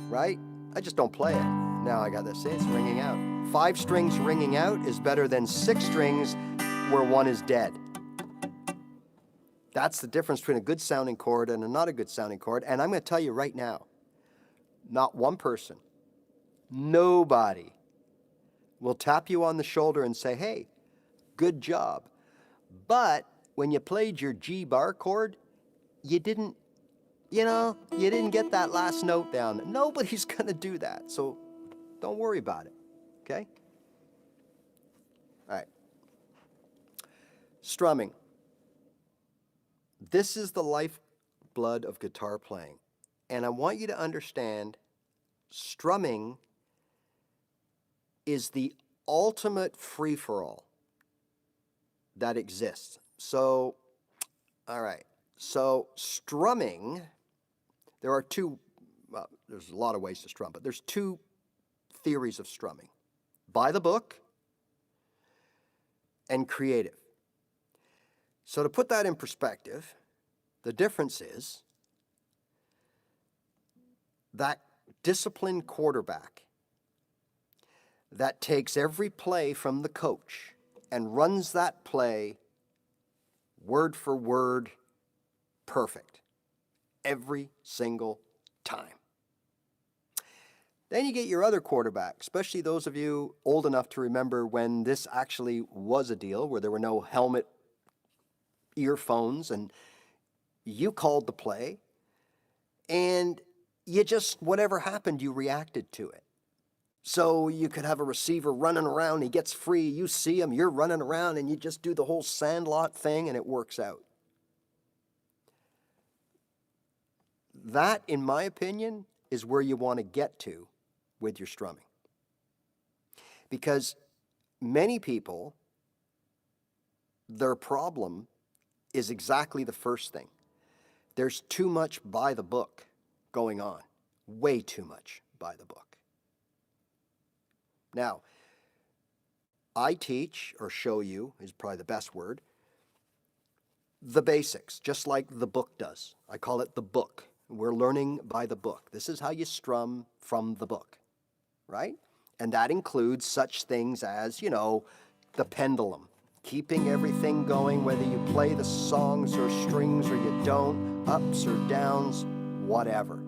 Right? I just don't play it. Now I got this. See, it's ringing out. 5 strings ringing out is better than 6 strings where one is dead. That's the difference between a good sounding chord and a not a good sounding chord. And I'm going to tell you right now, not one person, nobody will tap you on the shoulder and say, hey, good job. But when you played your G bar chord, you didn't get that last note down. Nobody's going to do that. So don't worry about it. Okay? All right. Strumming. This is the lifeblood of guitar playing. And I want you to understand strumming is the ultimate free-for-all that exists. So, all right. So strumming, there are there's a lot of ways to strum, but there's 2 theories of strumming. By the book and creative. So to put that in perspective, the difference is that disciplined quarterback that takes every play from the coach and runs that play word for word perfect every single time. Then you get your other quarterback, especially those of you old enough to remember when this actually was a deal, where there were no helmet earphones and you called the play and you just, whatever happened, you reacted to it. So you could have a receiver running around, he gets free, you see him, you're running around, and you just do the whole sandlot thing and it works out. That, in my opinion, is where you want to get to with your strumming. Because many people, their problem is exactly the first thing. There's too much by the book going on. Way too much by the book. Now, I teach, or show you is probably the best word, the basics, just like the book does. I call it the book. We're learning by the book. This is how you strum from the book, right? And that includes such things as, the pendulum, keeping everything going, whether you play the songs or strings or you don't, ups or downs, whatever.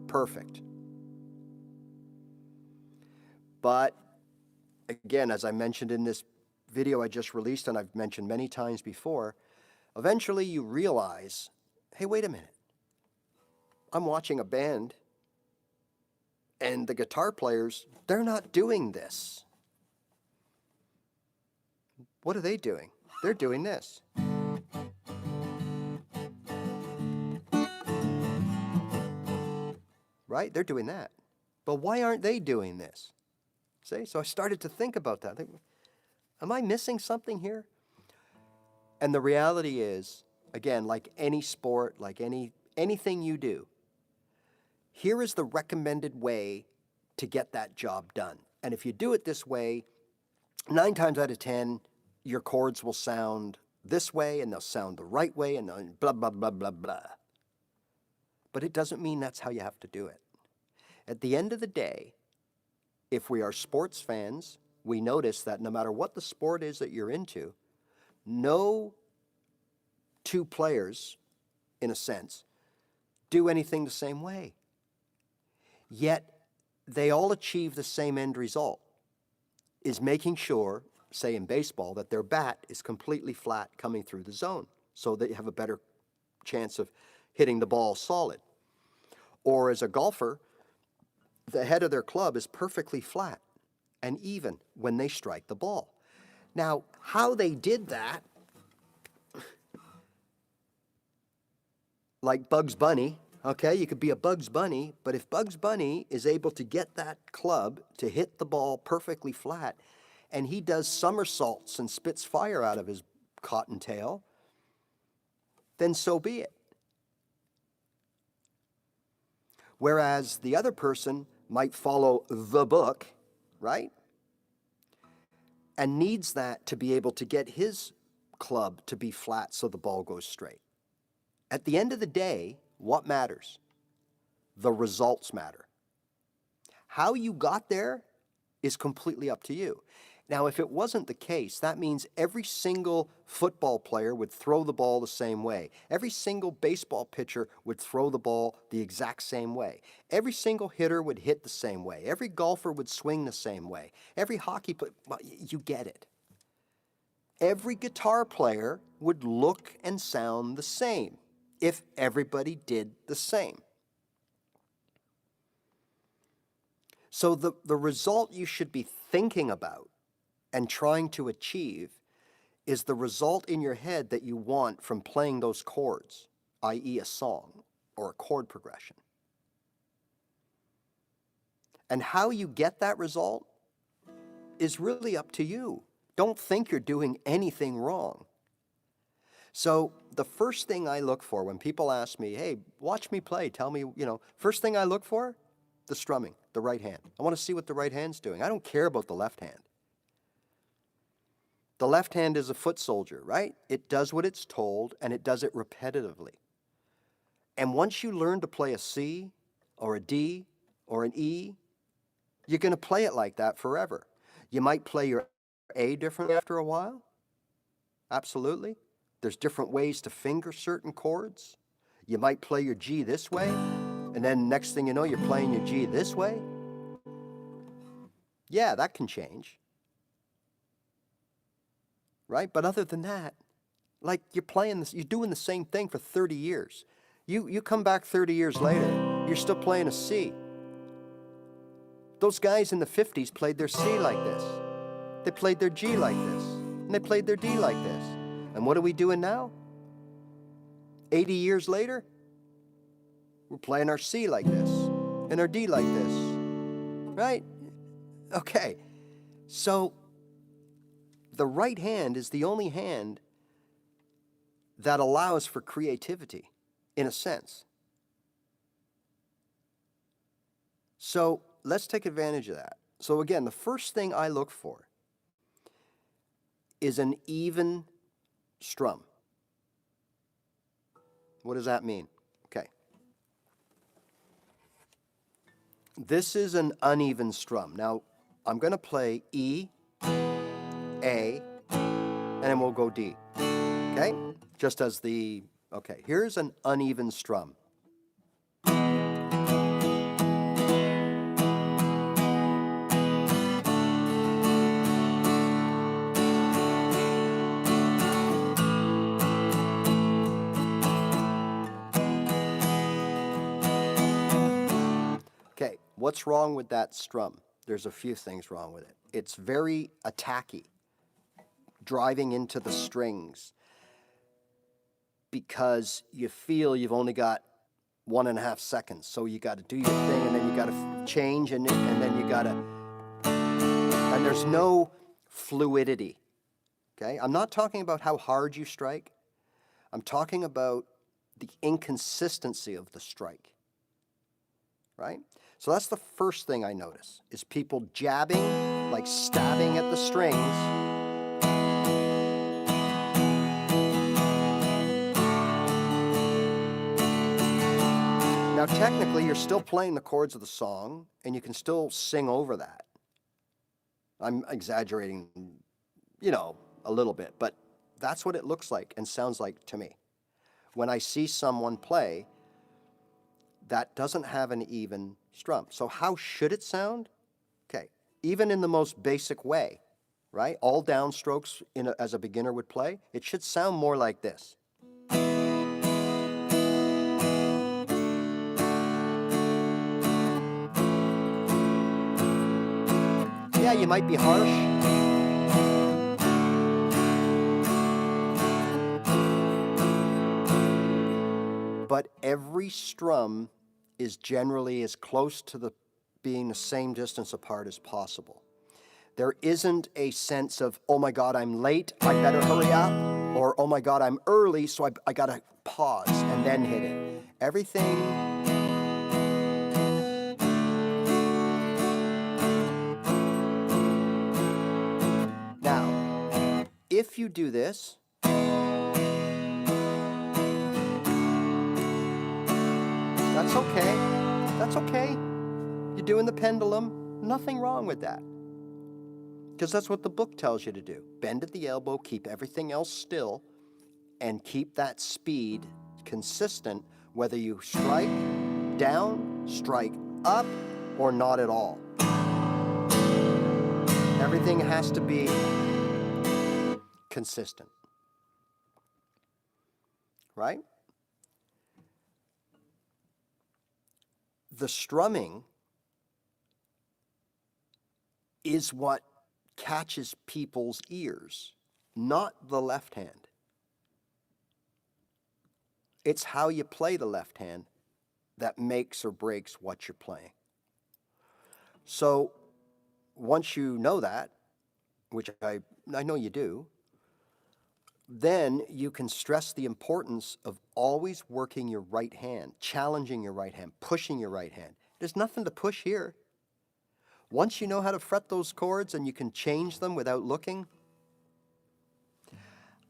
Perfect. But again, as I mentioned in this video I just released, and I've mentioned many times before, eventually you realize, hey, wait a minute. I'm watching a band, and the guitar players, they're not doing this. What are they doing? They're doing this. Right? They're doing that. But why aren't they doing this? See? So I started to think about that. Am I missing something here? And the reality is, again, like any sport, like anything you do, here is the recommended way to get that job done. And if you do it this way, 9 times out of 10, your chords will sound this way, and they'll sound the right way, and then blah, blah, blah, blah, blah. But it doesn't mean that's how you have to do it. At the end of the day, if we are sports fans, we notice that no matter what the sport is that you're into, no two players, in a sense, do anything the same way. Yet they all achieve the same end result, is making sure, say in baseball, that their bat is completely flat coming through the zone so that you have a better chance of hitting the ball solid. Or as a golfer, the head of their club is perfectly flat and even when they strike the ball. Now, how they did that, like Bugs Bunny, okay, you could be a Bugs Bunny, but if Bugs Bunny is able to get that club to hit the ball perfectly flat, and he does somersaults and spits fire out of his cottontail, then so be it. Whereas the other person might follow the book, right? And needs that to be able to get his club to be flat so the ball goes straight. At the end of the day, what matters? The results matter. How you got there is completely up to you. Now, if it wasn't the case, that means every single football player would throw the ball the same way. Every single baseball pitcher would throw the ball the exact same way. Every single hitter would hit the same way. Every golfer would swing the same way. Every hockey player, well, you get it. Every guitar player would look and sound the same if everybody did the same. So the result you should be thinking about and trying to achieve is the result in your head that you want from playing those chords, i.e. a song or a chord progression. And how you get that result is really up to you. Don't think you're doing anything wrong. So the first thing I look for when people ask me, hey, watch me play, tell me, first thing I look for, the strumming, the right hand. I want to see what the right hand's doing. I don't care about the left hand. The left hand is a foot soldier, right? It does what it's told, and it does it repetitively. And once you learn to play a C or a D or an E, you're going to play it like that forever. You might play your A differently after a while. Absolutely. There's different ways to finger certain chords. You might play your G this way, and then next thing you know, you're playing your G this way. Yeah, that can change. Right? But other than that, like you're doing the same thing for 30 years. You come back 30 years later, you're still playing a C. Those guys in the 50s played their C like this. They played their G like this. And they played their D like this. And what are we doing now? 80 years later, we're playing our C like this and our D like this. Right? Okay. So the right hand is the only hand that allows for creativity, in a sense. So let's take advantage of that. So again, the first thing I look for is an even strum. What does that mean? Okay. This is an uneven strum. Now, I'm going to play E, A, and then we'll go D. Okay? Just as the, okay, here's an uneven strum. Okay, what's wrong with that strum? There's a few things wrong with it. It's very attacky, driving into the strings, because you feel you've only got 1.5 seconds. So you got to do your thing, and then you got to change, and then you got to, and there's no fluidity. Okay, I'm not talking about how hard you strike. I'm talking about the inconsistency of the strike. Right? So that's the first thing I notice, is people jabbing, like stabbing at the strings. Now, technically, you're still playing the chords of the song, and you can still sing over that. I'm exaggerating, a little bit, but that's what it looks like and sounds like to me. When I see someone play that doesn't have an even strum. So how should it sound? Okay, even in the most basic way, right? All downstrokes as a beginner would play, it should sound more like this. Yeah, you might be harsh. But every strum is generally as close to being the same distance apart as possible. There isn't a sense of, oh my God, I'm late, I better hurry up, or oh my God, I'm early, so I gotta pause and then hit it. Everything now, if you do this, that's okay. That's okay. You're doing the pendulum. Nothing wrong with that. Because that's what the book tells you to do. Bend at the elbow, keep everything else still, and keep that speed consistent, whether you strike down, strike up, or not at all. Everything has to be consistent. Right? The strumming is what catches people's ears, not the left hand. It's how you play the left hand that makes or breaks what you're playing. So once you know that, which I know you do, then you can stress the importance of always working your right hand, challenging your right hand, pushing your right hand. There's nothing to push here. Once you know how to fret those chords and you can change them without looking,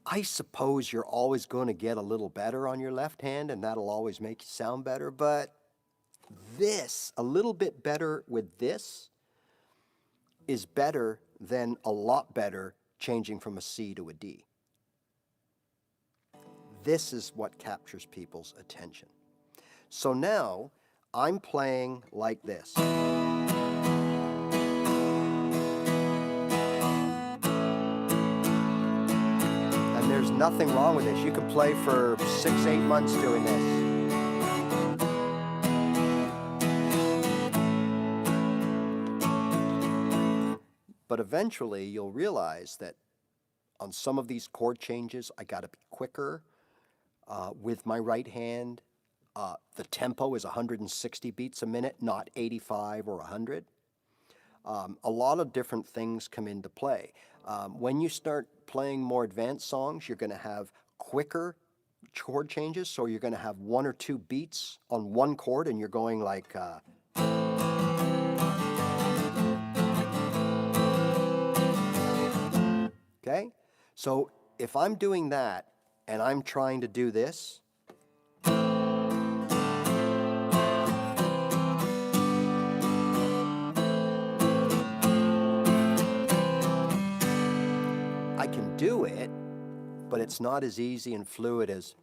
I suppose you're always going to get a little better on your left hand, and that'll always make you sound better, but this, a little bit better with this, is better than a lot better changing from a C to a D. This is what captures people's attention. So now I'm playing like this. And there's nothing wrong with this. You can play for 6-8 months doing this. But eventually you'll realize that on some of these chord changes, I got to be quicker with my right hand. The tempo is 160 beats a minute, not 85 or 100. A lot of different things come into play. When you start playing more advanced songs, you're going to have quicker chord changes, so you're going to have 1 or 2 beats on one chord, and you're going like... Okay? So if I'm doing that, and I'm trying to do this, do it, but it's not as easy and fluid as...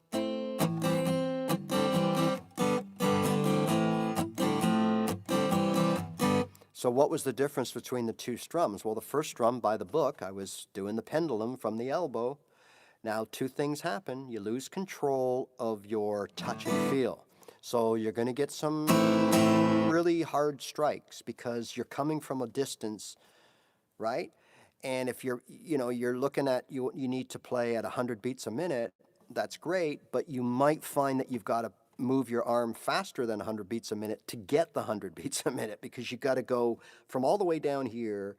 So what was the difference between the two strums? Well, the first strum by the book, I was doing the pendulum from the elbow. Now, two things happen. You lose control of your touch and feel. So you're going to get some really hard strikes because you're coming from a distance, right? And if you're looking at, you need to play at 100 beats a minute, that's great, but you might find that you've got to move your arm faster than 100 beats a minute to get the 100 beats a minute, because you got to go from all the way down here,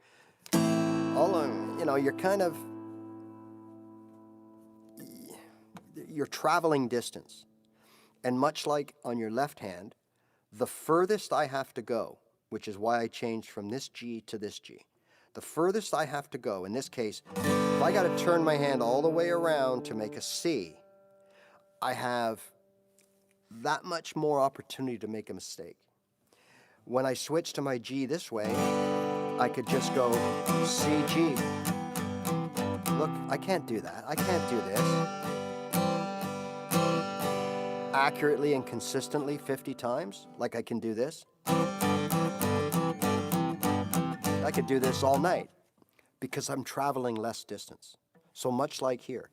you're kind of, you're traveling distance. And much like on your left hand, the furthest I have to go, which is why I changed from this G to this G, the furthest I have to go, in this case, if I got to turn my hand all the way around to make a C, I have that much more opportunity to make a mistake. When I switch to my G this way, I could just go C, G. Look, I can't do that. I can't do this accurately and consistently 50 times like I can do this. I could do this all night because I'm traveling less distance. So much like here,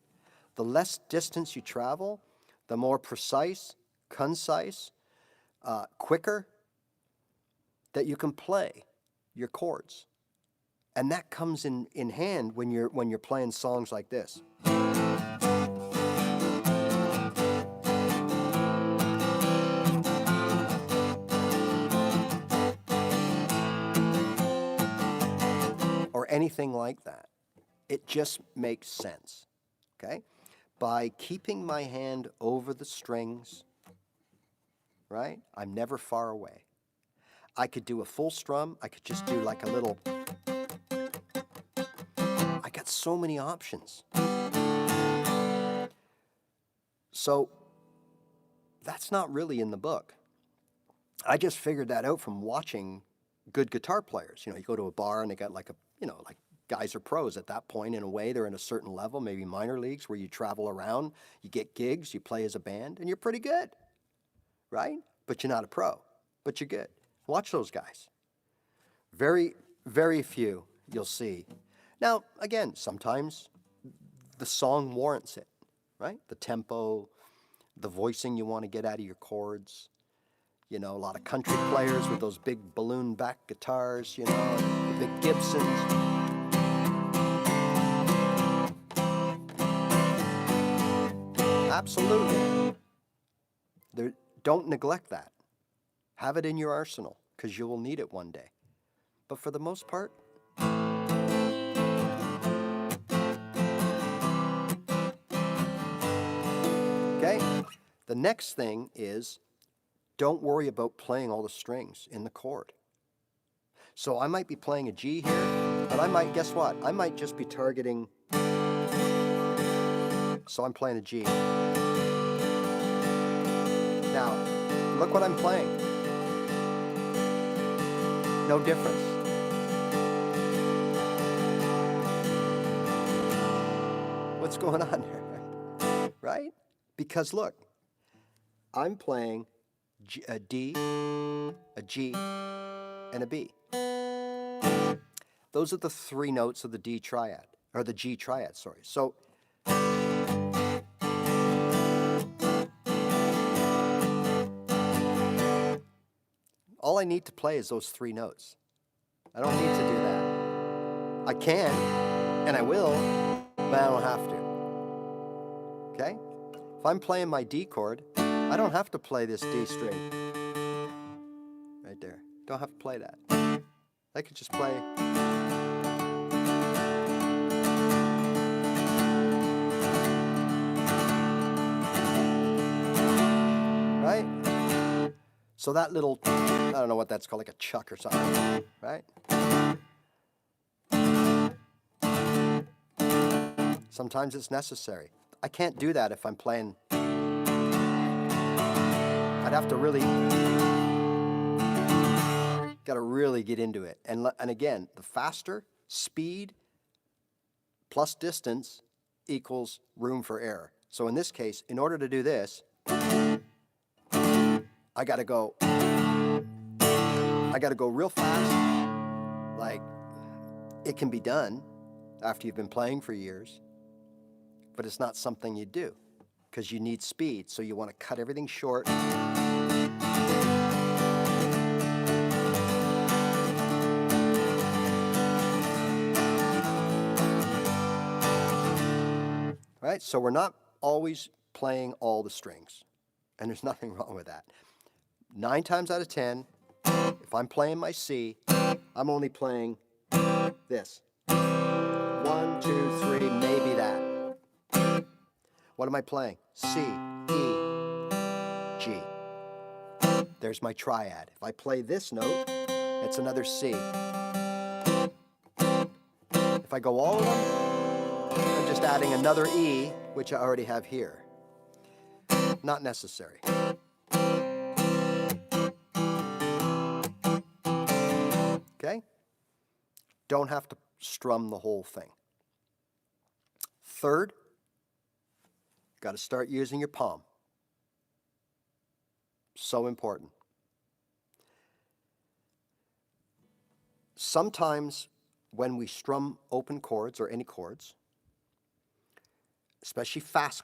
the less distance you travel, the more precise, concise, quicker that you can play your chords. And that comes in hand when you're playing songs like this. Or anything like that. It just makes sense, okay? By keeping my hand over the strings, right? I'm never far away. I could do a full strum. I could just do like a little... I got so many options. So that's not really in the book. I just figured that out from watching good guitar players. You go to a bar and they got like like guys are pros at that point. In a way, they're in a certain level, maybe minor leagues, where you travel around, you get gigs, you play as a band, and you're pretty good, right? But you're not a pro, but you're good. Watch those guys. Very, very few you'll see. Now, again, sometimes the song warrants it, right? The tempo, the voicing you want to get out of your chords. A lot of country players with those big balloon back guitars, the big Gibsons. Absolutely. Don't neglect that. Have it in your arsenal, because you will need it one day. But for the most part, okay? The next thing is, don't worry about playing all the strings in the chord. So I might be playing a G here, but I might, guess what? I might just be targeting, so I'm playing a G. Now, look what I'm playing. No difference. What's going on there? Right? Because look, I'm playing a D, a G, and a B. Those are the three notes of the D triad, or the G triad, sorry. So, all I need to play is those three notes. I don't need to do that. I can, and I will, but I don't have to. Okay? If I'm playing my D chord, I don't have to play this D string. Right there. Don't have to play that. I could just play. Right? So that little, I don't know what that's called, like a chuck or something, right? Sometimes it's necessary. I can't do that if I'm playing. I'd have to really, got to really get into it. And again, the faster, speed plus distance equals room for error. So in this case, in order to do this, I gotta go real fast. Like, it can be done after you've been playing for years, but it's not something you do because you need speed, so you want to cut everything short. Right? So we're not always playing all the strings, and there's nothing wrong with that. 9 times out of 10, if I'm playing my C, I'm only playing this. 1, 2, 3, maybe that. What am I playing? C, E, G. There's my triad. If I play this note, it's another C. If I go all of them, I'm just adding another E, which I already have here. Not necessary. Okay? Don't have to strum the whole thing. Third, got to start using your palm. So important. Sometimes when we strum open chords or any chords, especially fast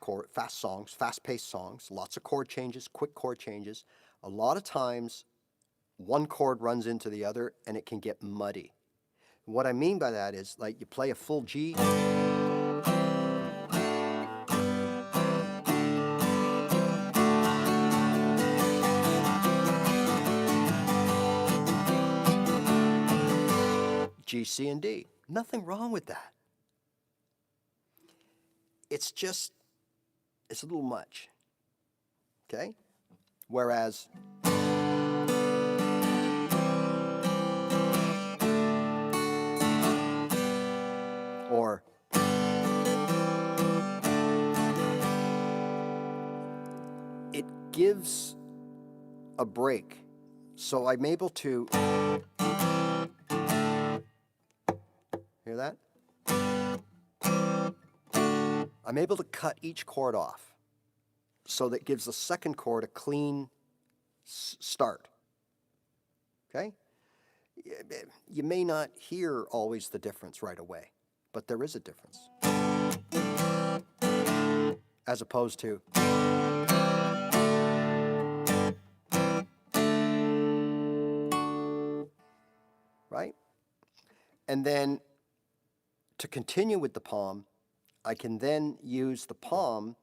songs, fast-paced songs, lots of chord changes, quick chord changes, a lot of times one chord runs into the other and it can get muddy. What I mean by that is, like, you play a full G, G, C, and D. Nothing wrong with that. It's just, it's a little much. Okay? Whereas or it gives a break. So I'm able to hear that? I'm able to cut each chord off, so that gives the second chord a clean start. Okay? You may not hear always the difference right away, but there is a difference. As opposed to right? And then to continue with the palm, I can then use the palm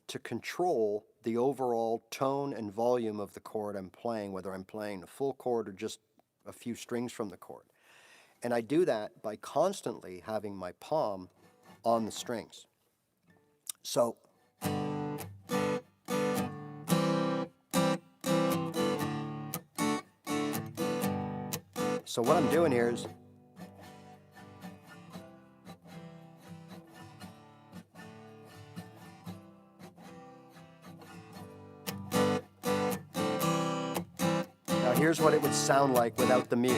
to control the overall tone and volume of the chord I'm playing, whether I'm playing the full chord or just a few strings from the chord. And I do that by constantly having my palm on the strings. So what I'm doing here is now here's what it would sound like without the mute.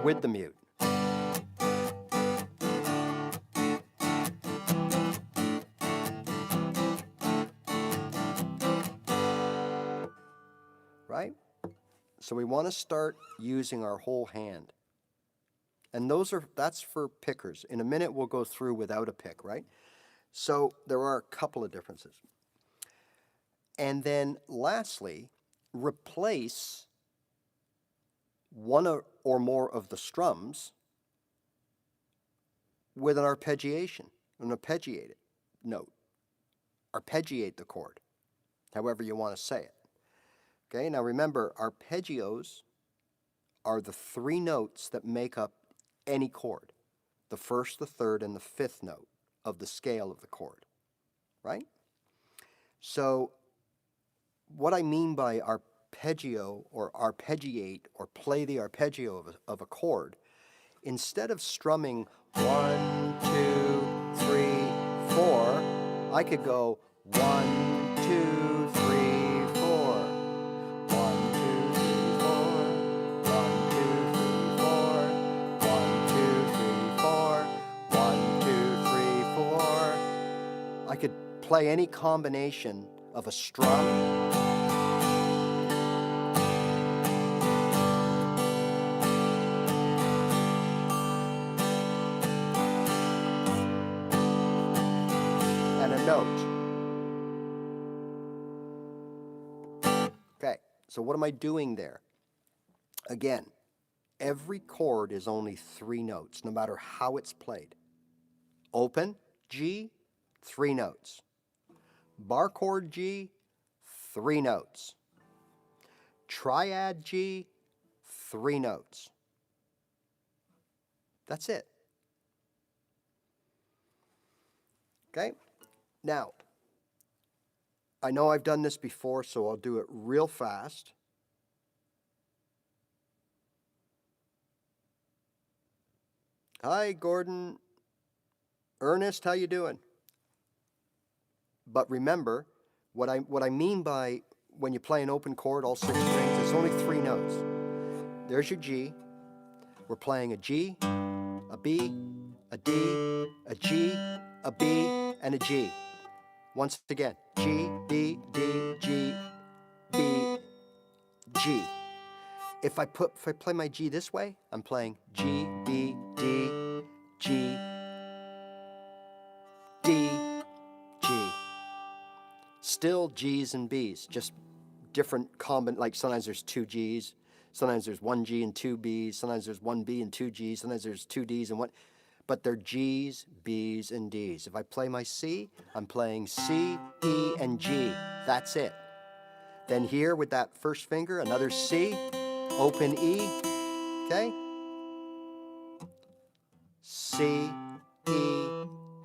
With the mute. Right? So we want to start using our whole hand. And that's for pickers. In a minute we'll go through without a pick, right? So there are a couple of differences. And then lastly, replace one or more of the strums with an arpeggiation, an arpeggiated note. Arpeggiate the chord, however you want to say it. Okay, now remember, arpeggios are the 3 notes that make up any chord. The first, the third, and the 5th note of the scale of the chord, right? So what I mean by arpeggio or arpeggiate or play the arpeggio of a chord, instead of strumming 1, 2, 3, 4, I could go 1, 2, 3, 4. 1, 2, 3, 4. could play any combination of a strum and a note. Okay, so what am I doing there? Again, every chord is only 3 notes, no matter how it's played. Open, G, 3 notes. Bar chord G, 3 notes. Triad G, 3 notes. That's it. Okay? Now, I know I've done this before, so I'll do it real fast. Hi, Gordon. Ernest, how you doing? But remember, what I mean by when you play an open chord, all 6 strings, it's only 3 notes. There's your G. We're playing a G, a B, a D, a G, a B, and a G. Once again, G, B, D, G, B, G. If I play my G this way, I'm playing G, B, D, G, D, G. Still G's and B's, just different like sometimes there's 2 G's, sometimes there's 1 G and 2 B's, sometimes there's 1 B and 2 G's, sometimes there's 2 D's and 1, but they're G's, B's, and D's. If I play my C, I'm playing C, E, and G. That's it. Then here with that first finger, another C, open E, okay? C, E,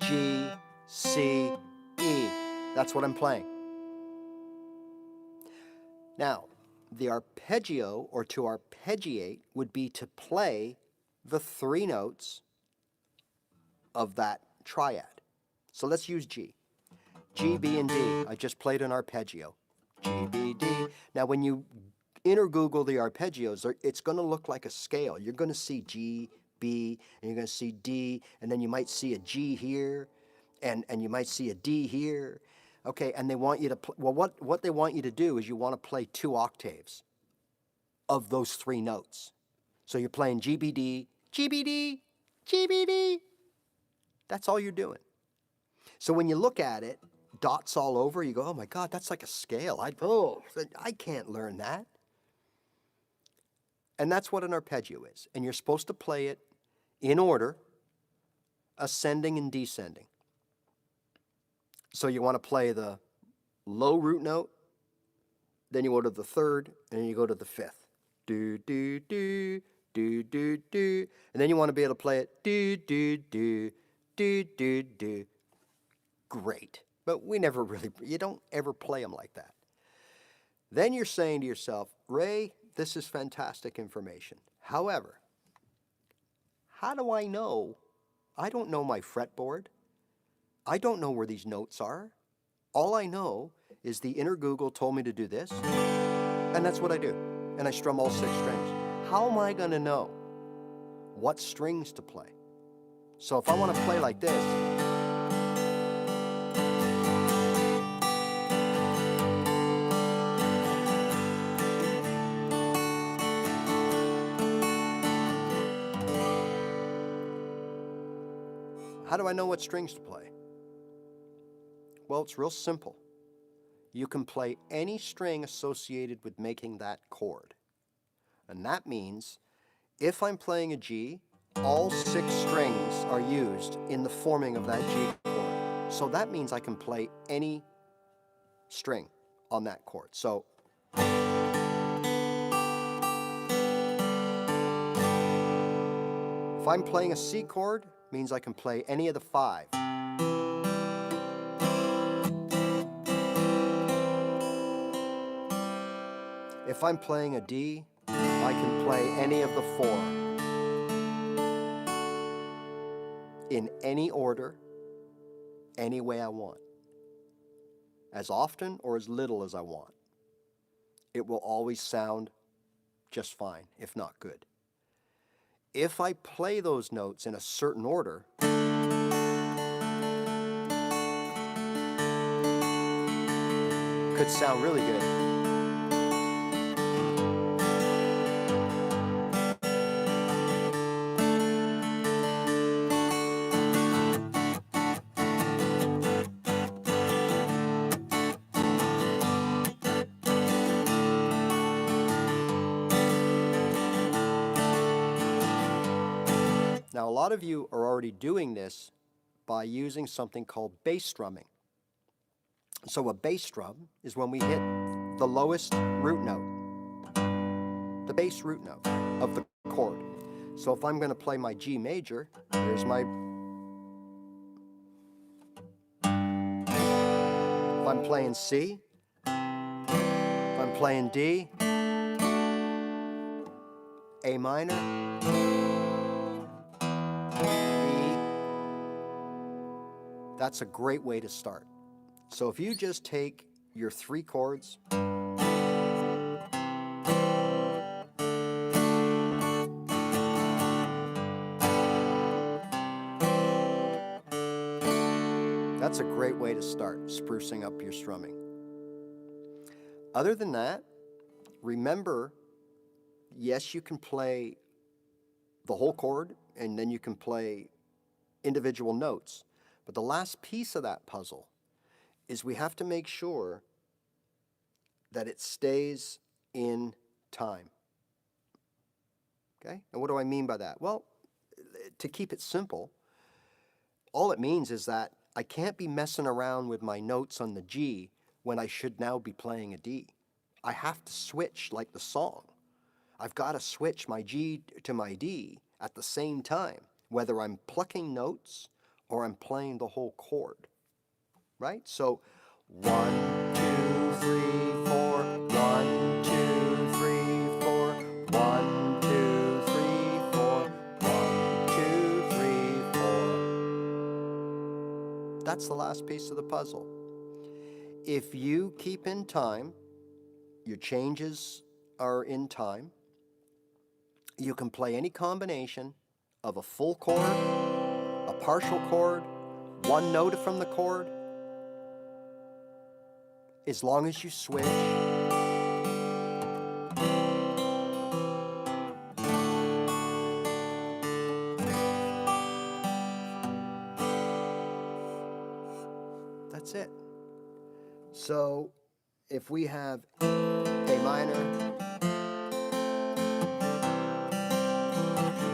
G, C, E. That's what I'm playing. Now, the arpeggio, or to arpeggiate, would be to play the 3 notes of that triad. So let's use G. G, B, and D. I just played an arpeggio. G, B, D. Now, when you Google the arpeggios, it's going to look like a scale. You're going to see G, B, and you're going to see D, and then you might see a G here, and you might see a D here. Okay, and they want you to, well, what they want you to do is you want to play 2 octaves of those 3 notes. So you're playing G, B, D, G, B, D, G, B, D. That's all you're doing. So when you look at it, dots all over, you go, oh my God, that's like a scale. I can't learn that. And that's what an arpeggio is. And you're supposed to play it in order, ascending and descending. So you want to play the low root note, then you go to the 3rd, and then you go to the 5th. Do, do, do, do, do, do. And then you want to be able to play it do, do, do, do, do, do. Great. But you don't ever play them like that. Then you're saying to yourself, Ray, this is fantastic information. However, how do I know? I don't know my fretboard. I don't know where these notes are. All I know is the inner Google told me to do this, and that's what I do. And I strum all 6 strings. How am I going to know what strings to play? So if I want to play like this, how do I know what strings to play? Well, it's real simple. You can play any string associated with making that chord. And that means if I'm playing a G, all 6 strings are used in the forming of that G chord. So that means I can play any string on that chord. So if I'm playing a C chord, it means I can play any of the 5. If I'm playing a D, I can play any of the 4. In any order, any way I want. As often or as little as I want. It will always sound just fine, if not good. If I play those notes in a certain order, could sound really good. Now, a lot of you are already doing this by using something called bass strumming. So a bass strum is when we hit the lowest root note, the bass root note of the chord. So if I'm going to play my G major, there's my... If I'm playing C, if I'm playing D, A minor, E, that's a great way to start. So if you just take your 3 chords, that's a great way to start sprucing up your strumming. Other than that, remember, yes, you can play the whole chord and then you can play individual notes. But the last piece of that puzzle is we have to make sure that it stays in time. Okay? And what do I mean by that? Well, to keep it simple, all it means is that I can't be messing around with my notes on the G when I should now be playing a D. I have to switch like the song. I've got to switch my G to my D at the same time, whether I'm plucking notes or I'm playing the whole chord, right? So 1, 2, 3, 4, 1, 2, 3, 4, 1, 2, 3, 4, 1, 2, 3, 4. That's the last piece of the puzzle. If you keep in time, your changes are in time, you can play any combination of a full chord, a partial chord, one note from the chord, as long as you switch. That's it. So if we have A minor,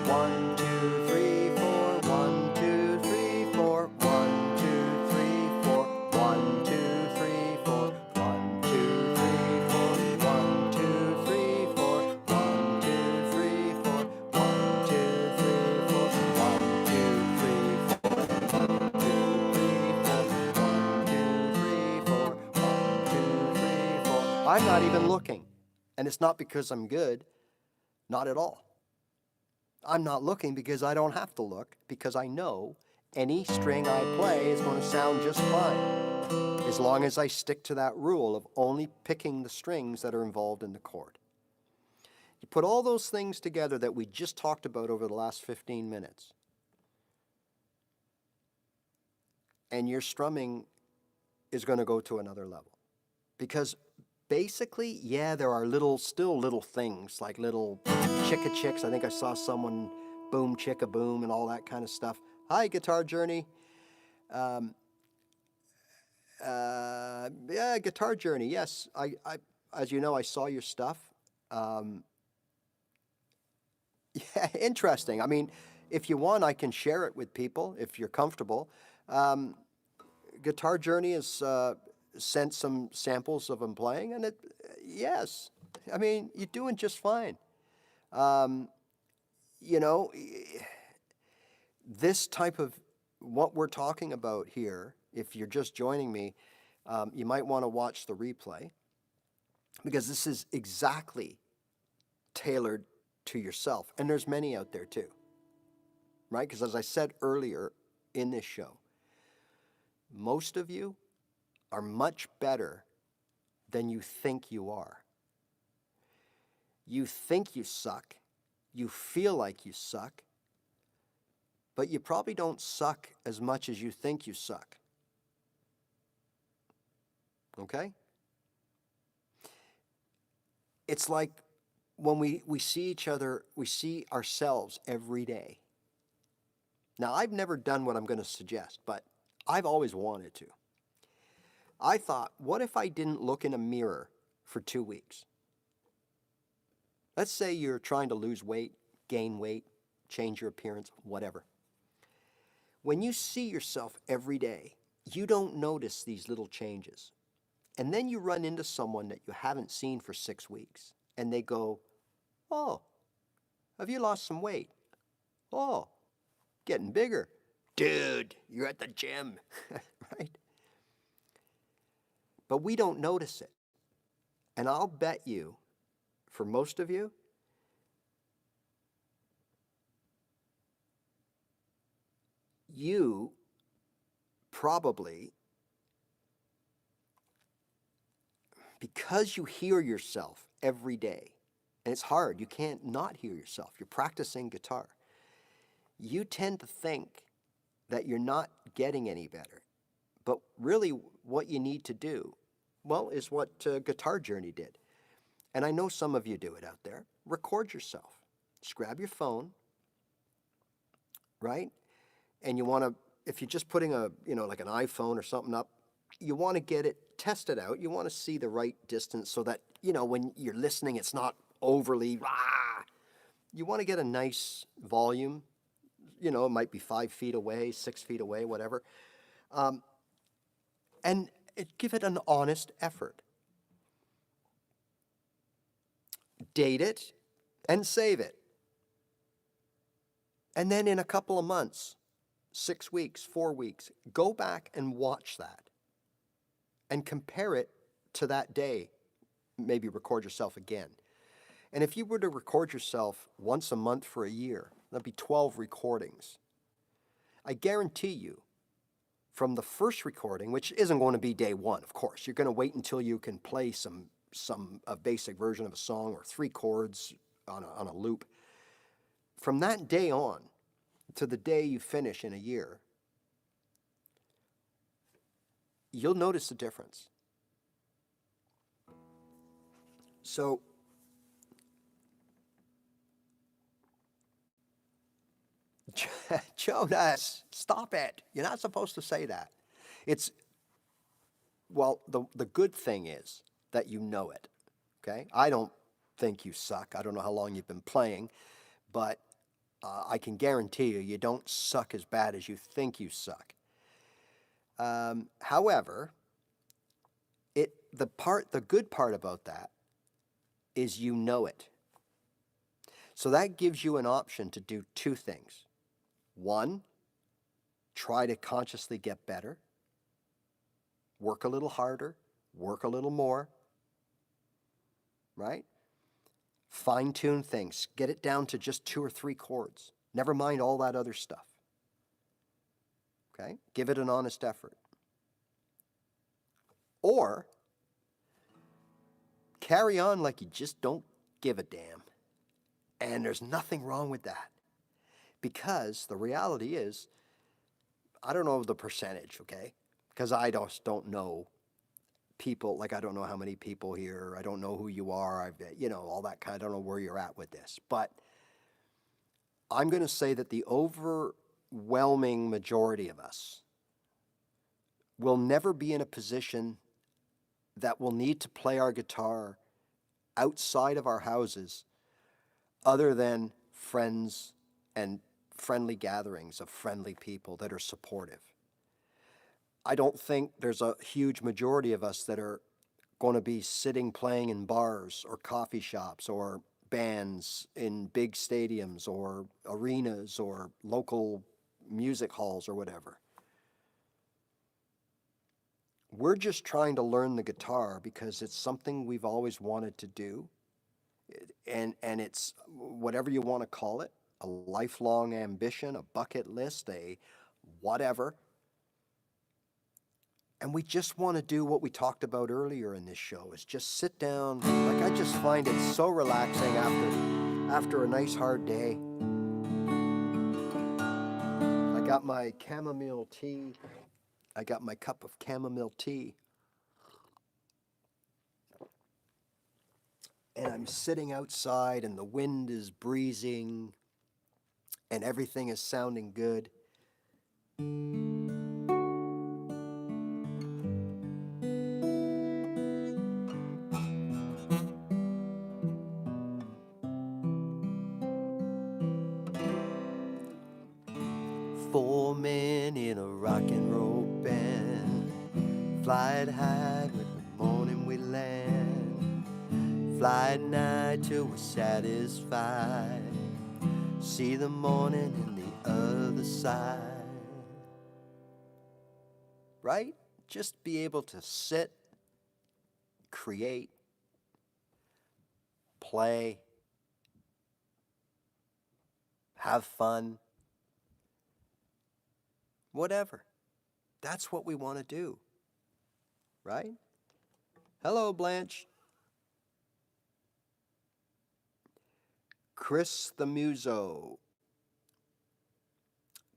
1, 2, 3, 4, 1, 2, 3, 4, 1, 2, 3, 4, 1, 2, 3, 4, 1, 2, 3, 4, 1, 2, 3, 4, 1, 2, 3, 4, 1, 2, 3, 4, 1, 2, 3, 4, 1, 2, 3, 4, 1, 2, 3, 4. I'm not even looking. And it's not because I'm good, not at all. I'm not looking because I don't have to look, because I know any string I play is going to sound just fine, as long as I stick to that rule of only picking the strings that are involved in the chord. You put all those things together that we just talked about over the last 15 minutes, and your strumming is going to go to another level. Because basically, yeah, there are still little things, like little chicka chicks. I think I saw someone boom chicka boom and all that kind of stuff. Hi, Guitar Journey. Yeah, Guitar Journey. Yes, I as you know, I saw your stuff. Yeah, interesting. I mean, if you want, I can share it with people if you're comfortable. Guitar Journey has sent some samples of him playing, and yes, I mean, you're doing just fine. You know, this type of what we're talking about here, if you're just joining me, you might want to watch the replay, because this is exactly tailored to yourself. And there's many out there too, right? Because as I said earlier in this show, most of you are much better than you think you are. You think you suck, you feel like you suck, but you probably don't suck as much as you think you suck. Okay? it's like when we see each other, we see ourselves every day. Now, I've never done what I'm going to suggest, but I've always wanted to. I thought, what if I didn't look in a mirror for 2 weeks? Let's say you're trying to lose weight, gain weight, change your appearance, whatever. When you see yourself every day, you don't notice these little changes. And then you run into someone that you haven't seen for 6 weeks, and they go, "Oh, have you lost some weight? Oh, getting bigger. Dude, you're at the gym," right? But we don't notice it. And I'll bet you, for most of you, you probably, because you hear yourself every day, and it's hard, you can't not hear yourself, you're practicing guitar, you tend to think that you're not getting any better. But really, what you need to do, well, is what Guitar Journey did. And I know some of you do it out there. Record yourself. Just grab your phone, right? And you want to, if you're just putting a, like an iPhone or something up, you want to get it tested out. You want to see the right distance so that, when you're listening, it's not overly, rah. You want to get a nice volume. It might be 5 feet away, 6 feet away, whatever. And give it an honest effort. Date it and save it. And then in a couple of months, 6 weeks, 4 weeks, go back and watch that and compare it to that day. Maybe record yourself again. And if you were to record yourself once a month for a year, that'd be 12 recordings. I guarantee you, from the first recording, which isn't going to be day one, of course, you're going to wait until you can play a basic version of a song or 3 chords on a loop. From that day on to the day you finish in a year, you'll notice a difference. So, Jonas, stop it. You're not supposed to say that. The good thing is that you know it, okay? I don't think you suck. I don't know how long you've been playing, but I can guarantee you don't suck as bad as you think you suck. However, the good part about that is you know it. So that gives you an option to do 2 things. 1, try to consciously get better. Work a little harder, work a little more, right? Fine-tune things. Get it down to just 2 or 3 chords. Never mind all that other stuff. Okay? Give it an honest effort. Or carry on like you just don't give a damn. And there's nothing wrong with that. Because the reality is, I don't know the percentage, okay? Because I just don't know people, like I don't know how many people here, I don't know who you are, all that kind, I don't know where you're at with this. But I'm going to say that the overwhelming majority of us will never be in a position that will need to play our guitar outside of our houses other than friends and friendly gatherings of friendly people that are supportive. I don't think there's a huge majority of us that are going to be sitting playing in bars or coffee shops or bands in big stadiums or arenas or local music halls or whatever. We're just trying to learn the guitar because it's something we've always wanted to do. And it's whatever you want to call it, a lifelong ambition, a bucket list, a whatever. And we just want to do what we talked about earlier in this show, is just sit down. Like, I just find it so relaxing after a nice hard day. I got my chamomile tea. I got my cup of chamomile tea. and I'm sitting outside and the wind is breezing and everything is sounding good. Four men in a rock and roll band, fly it high with the morning we land, fly at night till we're satisfied, see the morning in the other side. Right? Just be able to sit, create, play, have fun, whatever. That's what we want to do, right? Hello, Blanche. Chris the Muso.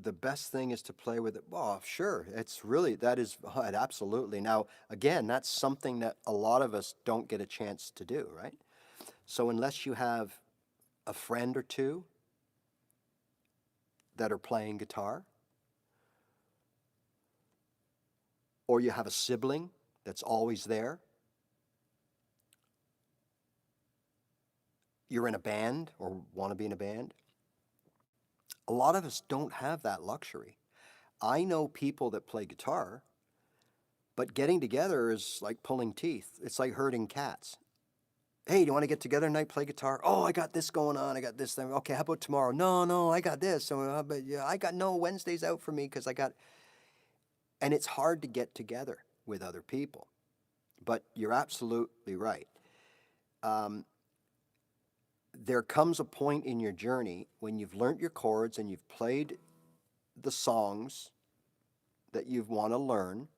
The best thing is to play with it. Well, sure. That is absolutely. Now, again, that's something that a lot of us don't get a chance to do, right? So unless you have a friend or two that are playing guitar, or you have a sibling that's always there, you're in a band or want to be in a band, a lot of us don't have that luxury. I know people that play guitar, but getting together is like pulling teeth. It's like herding cats. Hey, do you want to get together tonight, play guitar? Oh, I got this going on. I got this thing. Okay, how about tomorrow? No, I got this. So, but yeah, I got no Wednesdays out for me because I got. And it's hard to get together with other people. But you're absolutely right. There comes a point in your journey when you've learned your chords and you've played the songs that you want to learn.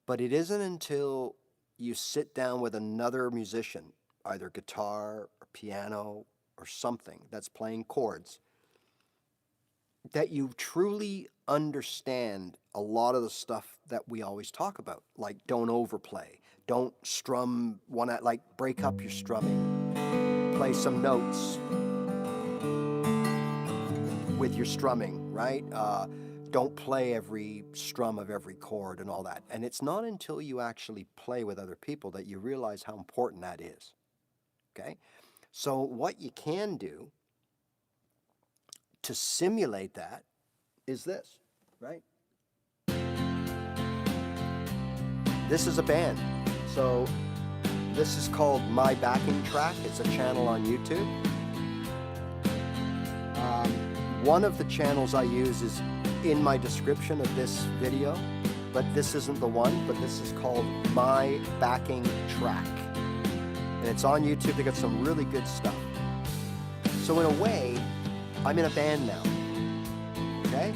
But it isn't until you sit down with another musician, either guitar or piano or something that's playing chords, that you truly understand a lot of the stuff that we always talk about, like don't overplay, don't strum one, like break up your strumming, play some notes with your strumming, right? Don't play every strum of every chord and all that. And it's not until you actually play with other people that you realize how important that is, okay? So what you can do to simulate that is this, right? This is a band. So this is called My Backing Track. It's a channel on YouTube. One of the channels I use is in my description of this video, but this isn't the one, but this is called My Backing Track. And it's on YouTube. They got some really good stuff. So in a way, I'm in a band now, okay?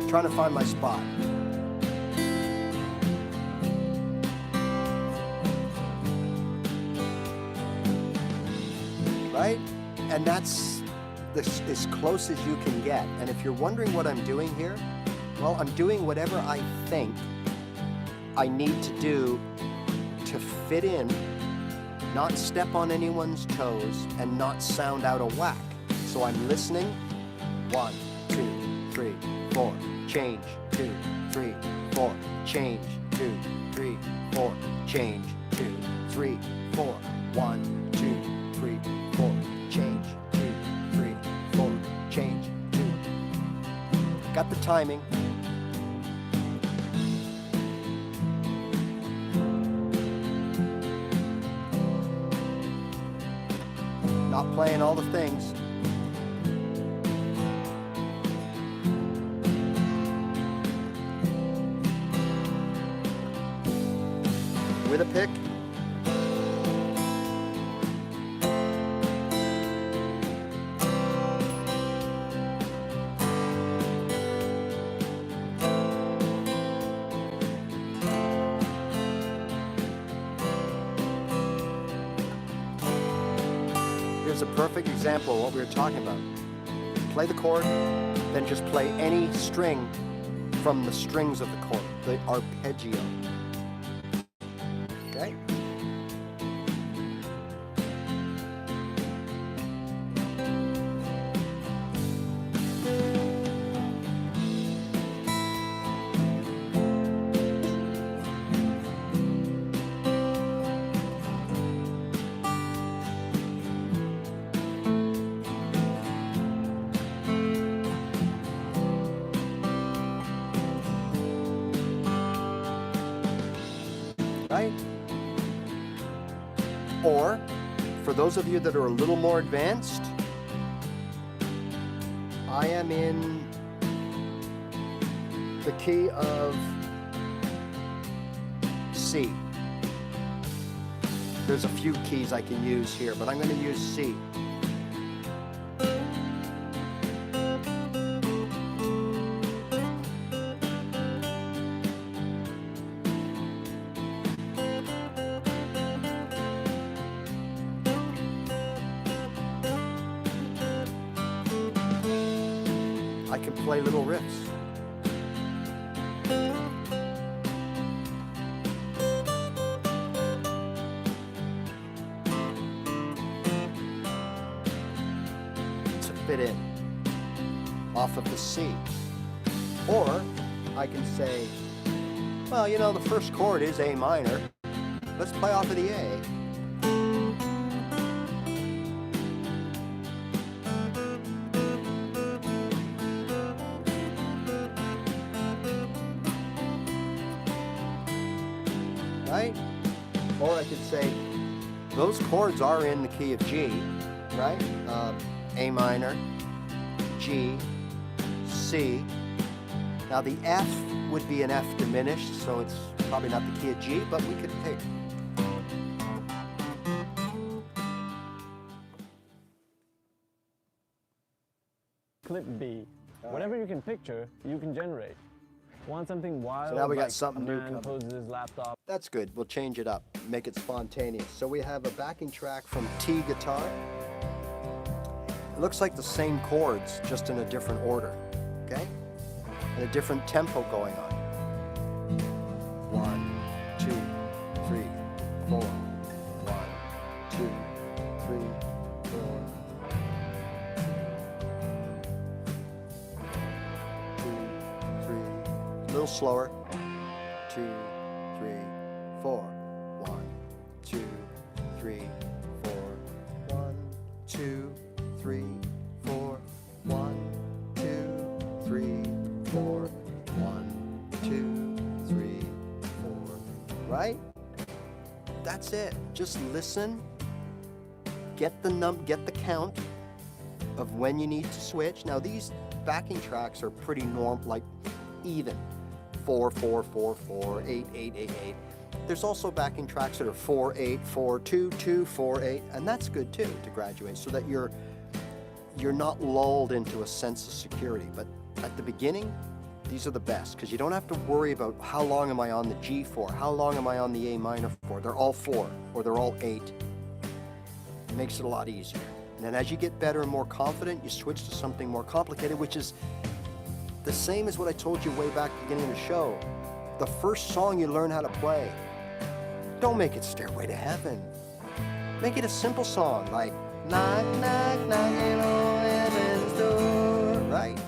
Trying to find my spot. Right? And that's as close as you can get. And if you're wondering what I'm doing here, well, I'm doing whatever I think I need to do to fit in, not step on anyone's toes, and not sound out of whack. So I'm listening. 1, 2, 3, 4. Change. 2, 3, 4. Change. 2, 3, 4. Change. 2, 3, 4. 1, 2, 3, 4. Change. 2, 3, 4. Change. 2. Got the timing. Not playing all the things. With a pick. Here's a perfect example of what we were talking about. play the chord, then just play any string from the strings of the chord, the arpeggio. Okay? Right? Or, for those of you that are a little more advanced, I am in the key of C. There's a few keys I can use here, but I'm going to use C. I can play little riffs. To fit in off of the C. Or I can say, well, you know, the first chord is A minor. Let's play off of the A. Right? Or I could say, those chords are in the key of G, right? A minor, G, C. Now the F would be an F diminished, so it's probably not the key of G, but we could pick. Clip B. Whatever you can picture, you can generate. Want something wild? So now we got like something a new man coming. poses his laptop. That's good. We'll change it up, make it spontaneous. So we have a backing track from T guitar. It looks like the same chords, just in a different order, okay? And a different tempo going on. 1, 2, 3, 4. 1, 2, 3, 4. 2, 3. A little slower. 2, 3, 4. 1, 2, 3, 4. 1, 2, 3, 4. 1, 2, 3, 4. 1, 2, 3, 4. Right? That's it. Just listen. Get the count of when you need to switch. Now these backing tracks are pretty like even. 4, 4, 4, 4, 8, 8, 8, 8. There's also backing tracks that are 4, 8, 4, 2, 2, 4, 8, and that's good too to graduate, so that you're not lulled into a sense of security. But at the beginning, these are the best, because you don't have to worry about how long am I on the G for, how long am I on the A minor for. They're all 4 or they're all 8. It makes it a lot easier. And then as you get better and more confident, you switch to something more complicated, which is the same as what I told you way back at the beginning of the show. The first song you learn how to play, don't make it Stairway to Heaven. Make it a simple song like knock, knock, knocking on heaven's door, right?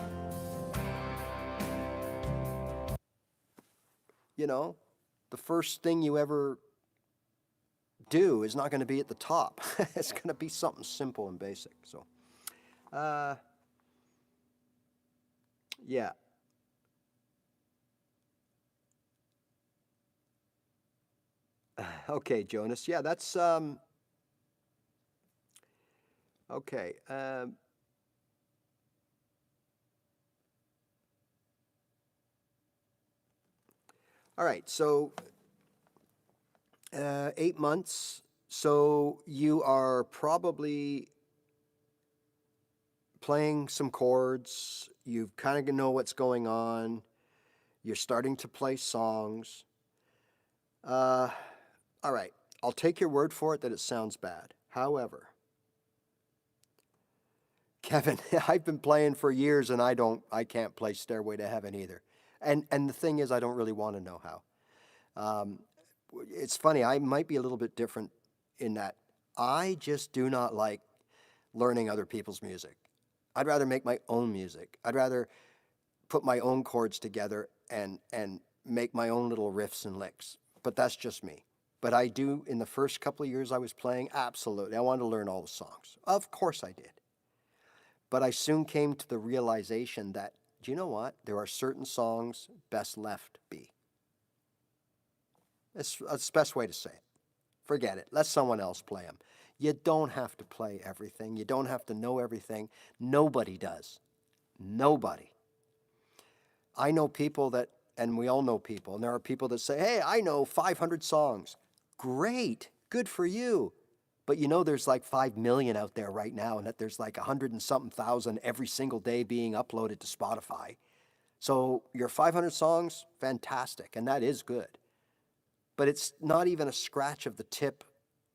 You know, the first thing you ever do is not going to be at the top. It's going to be something simple and basic. So, yeah. Okay, Jonas. Yeah, that's okay. All right. So 8 months. So you are probably playing some chords. You kind of know what's going on. You're starting to play songs. All right. I'll take your word for it that it sounds bad. However, Kevin, I've been playing for years and I can't play Stairway to Heaven either. And the thing is, I don't really want to know how. It's funny, I might be a little bit different in that I just do not like learning other people's music. I'd rather make my own music. I'd rather put my own chords together and make my own little riffs and licks. But that's just me. But I do, in the first couple of years I was playing, absolutely. I wanted to learn all the songs. Of course I did. But I soon came to the realization that, do you know what? There are certain songs best left be. That's the best way to say it. Forget it. Let someone else play them. You don't have to play everything. You don't have to know everything. Nobody does. Nobody. I know people that, and we all know people, and there are people that say, hey, I know 500 songs. Great. Good for you. But you know there's like 5 million out there right now, and that there's like 100 and something thousand every single day being uploaded to Spotify. So your 500 songs, fantastic, and that is good. But it's not even a scratch of the tip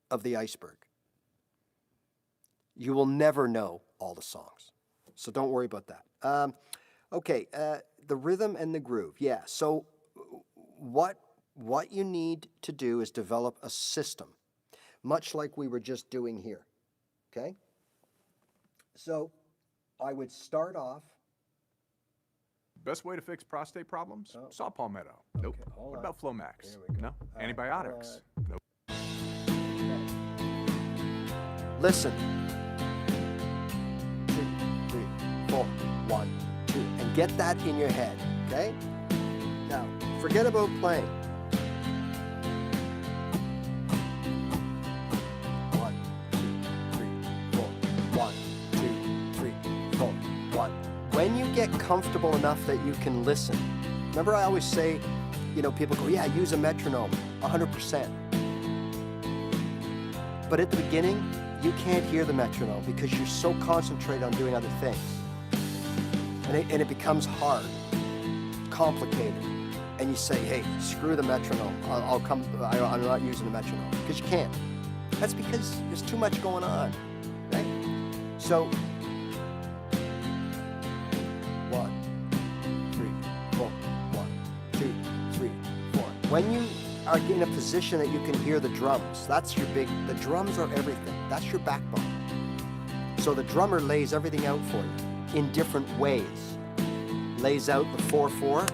of the iceberg. You will never know all the songs. So don't worry about that. Okay, the rhythm and the groove. Yeah, so what you need to do is develop a system, much like we were just doing here, okay? So I would start off. Best way to fix prostate problems? Oh. Saw palmetto. Nope. Okay, hold What on. about Flomax? Here we go. No. All right, Antibiotics? Nope. Listen. 2, 3, 4, 1, 2. And get that in your head, okay? Now, forget about playing. 1, 2, 3, 4. 1, 2, 3, 4. 1. When you get comfortable enough that you can listen. Remember I always say, you know, people go, yeah, use a metronome, 100%. But at the beginning, you can't hear the metronome because you're so concentrated on doing other things. And it becomes hard, complicated. And you say, hey, screw the metronome. I'm not using the metronome. Because you can't. That's because there's too much going on, right? So, 1, 3, 4, 1, 2, 3, 4. When you are in a position that you can hear the drums, the drums are everything. That's your backbone. So the drummer lays everything out for you in different ways. Lays out the 4/4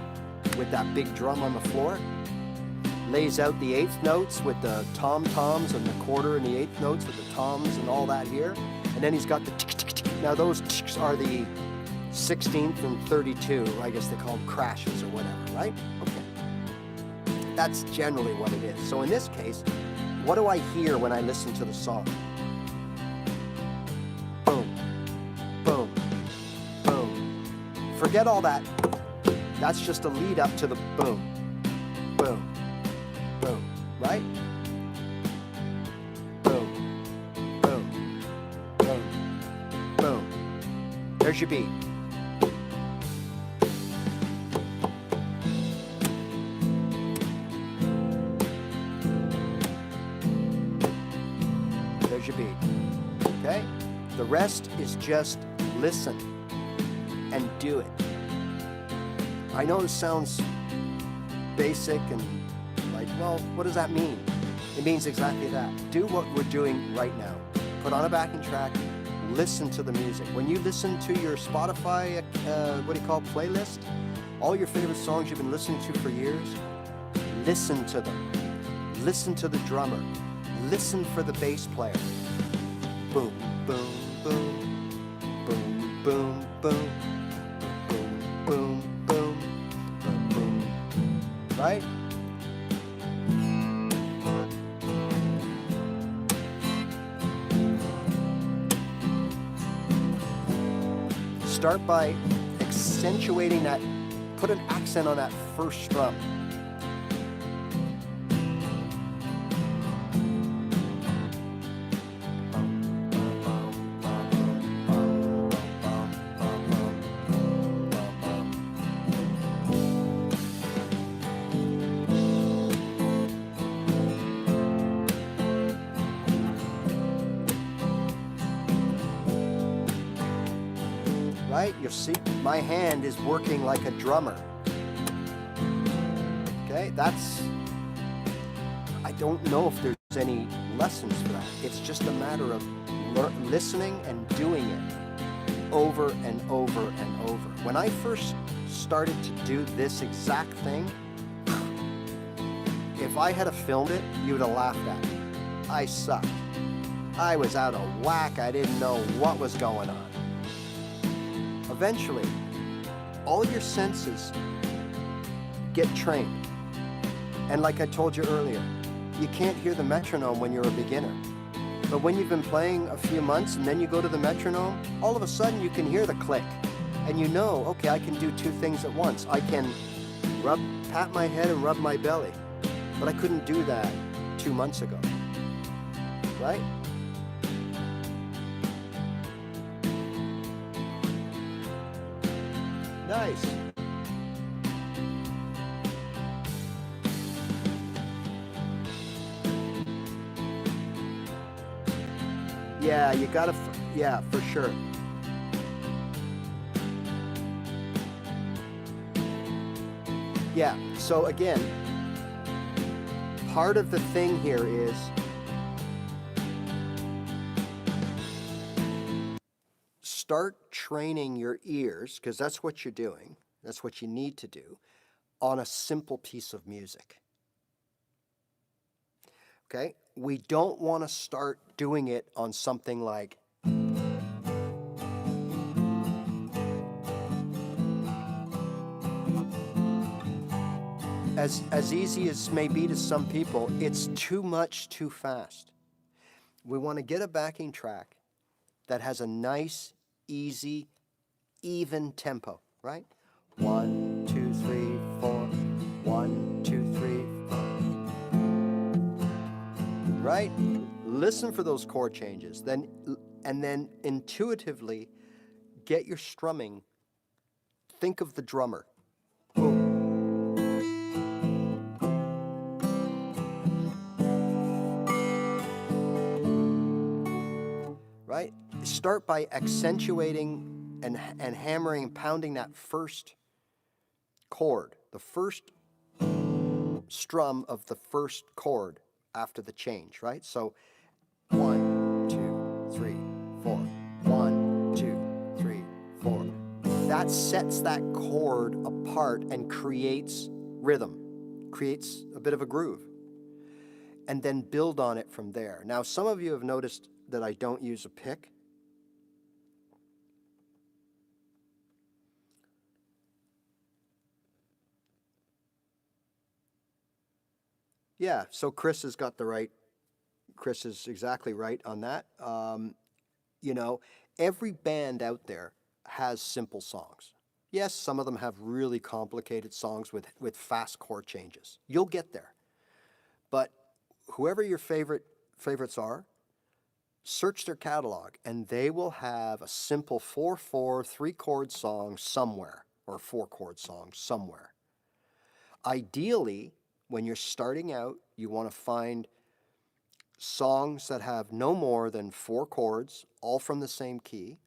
with that big drum on the floor. Lays out the eighth notes with the tom-toms and the quarter and the eighth notes with the toms and all that here. And then he's got the tick-tick-tick. Now those ticks are the 16th and 32. I guess they call them crashes or whatever, right? Okay. That's generally what it is. So in this case, what do I hear when I listen to the song? Boom, boom, boom. Forget all that. That's just a lead up to the boom, boom, boom, right? Boom, boom, boom, boom. There's your beat. There's your beat. Okay? The rest is just listen and do it. I know this sounds basic and like, well, what does that mean? It means exactly that. Do what we're doing right now. Put on a backing track, listen to the music. When you listen to your Spotify, playlist, all your favorite songs you've been listening to for years, listen to them. Listen to the drummer. Listen for the bass player. Boom, boom, boom, boom, boom, boom, boom, boom, boom, boom, boom. Right? Start by accentuating that, put an accent on that first strum. right? You'll see my hand is working like a drummer. Okay, I don't know if there's any lessons for that. It's just a matter of listening and doing it over and over and over. When I first started to do this exact thing, if I had filmed it, you would have laughed at me. I sucked. I was out of whack. I didn't know what was going on. Eventually, all your senses get trained. And like I told you earlier, you can't hear the metronome when you're a beginner. But when you've been playing a few months and then you go to the metronome, all of a sudden you can hear the click. And you know, okay, I can do two things at once. I can pat my head and rub my belly. But I couldn't do that 2 months ago. Right? Nice. Yeah, you gotta, yeah, for sure. Yeah, so again, part of the thing here is start training your ears, because that's what you're doing, that's what you need to do, on a simple piece of music. Okay? We don't want to start doing it on something like as easy as may be to some people, it's too much too fast. We want to get a backing track that has a nice, easy, even tempo, right? 1, 2, 3, 4. 1, 2, 3, 4. Right? Listen for those chord changes. And then intuitively get your strumming. Think of the drummer. Boom. Right? Start by accentuating and hammering and pounding that first chord, the first strum of the first chord after the change, right? So 1, 2, 3, 4. 1, 2, 3, 4. That sets that chord apart and creates rhythm, creates a bit of a groove, and then build on it from there. Now, some of you have noticed that I don't use a pick. Yeah, so Chris has got the right, Chris is exactly right on that. You know, every band out there has simple songs. Yes, some of them have really complicated songs with fast chord changes. You'll get there. But whoever your favorites are, search their catalog and they will have a simple 4/4, 3-chord song somewhere, or 4-chord song somewhere. Ideally, when you're starting out, you want to find songs that have no more than 4 chords, all from the same key,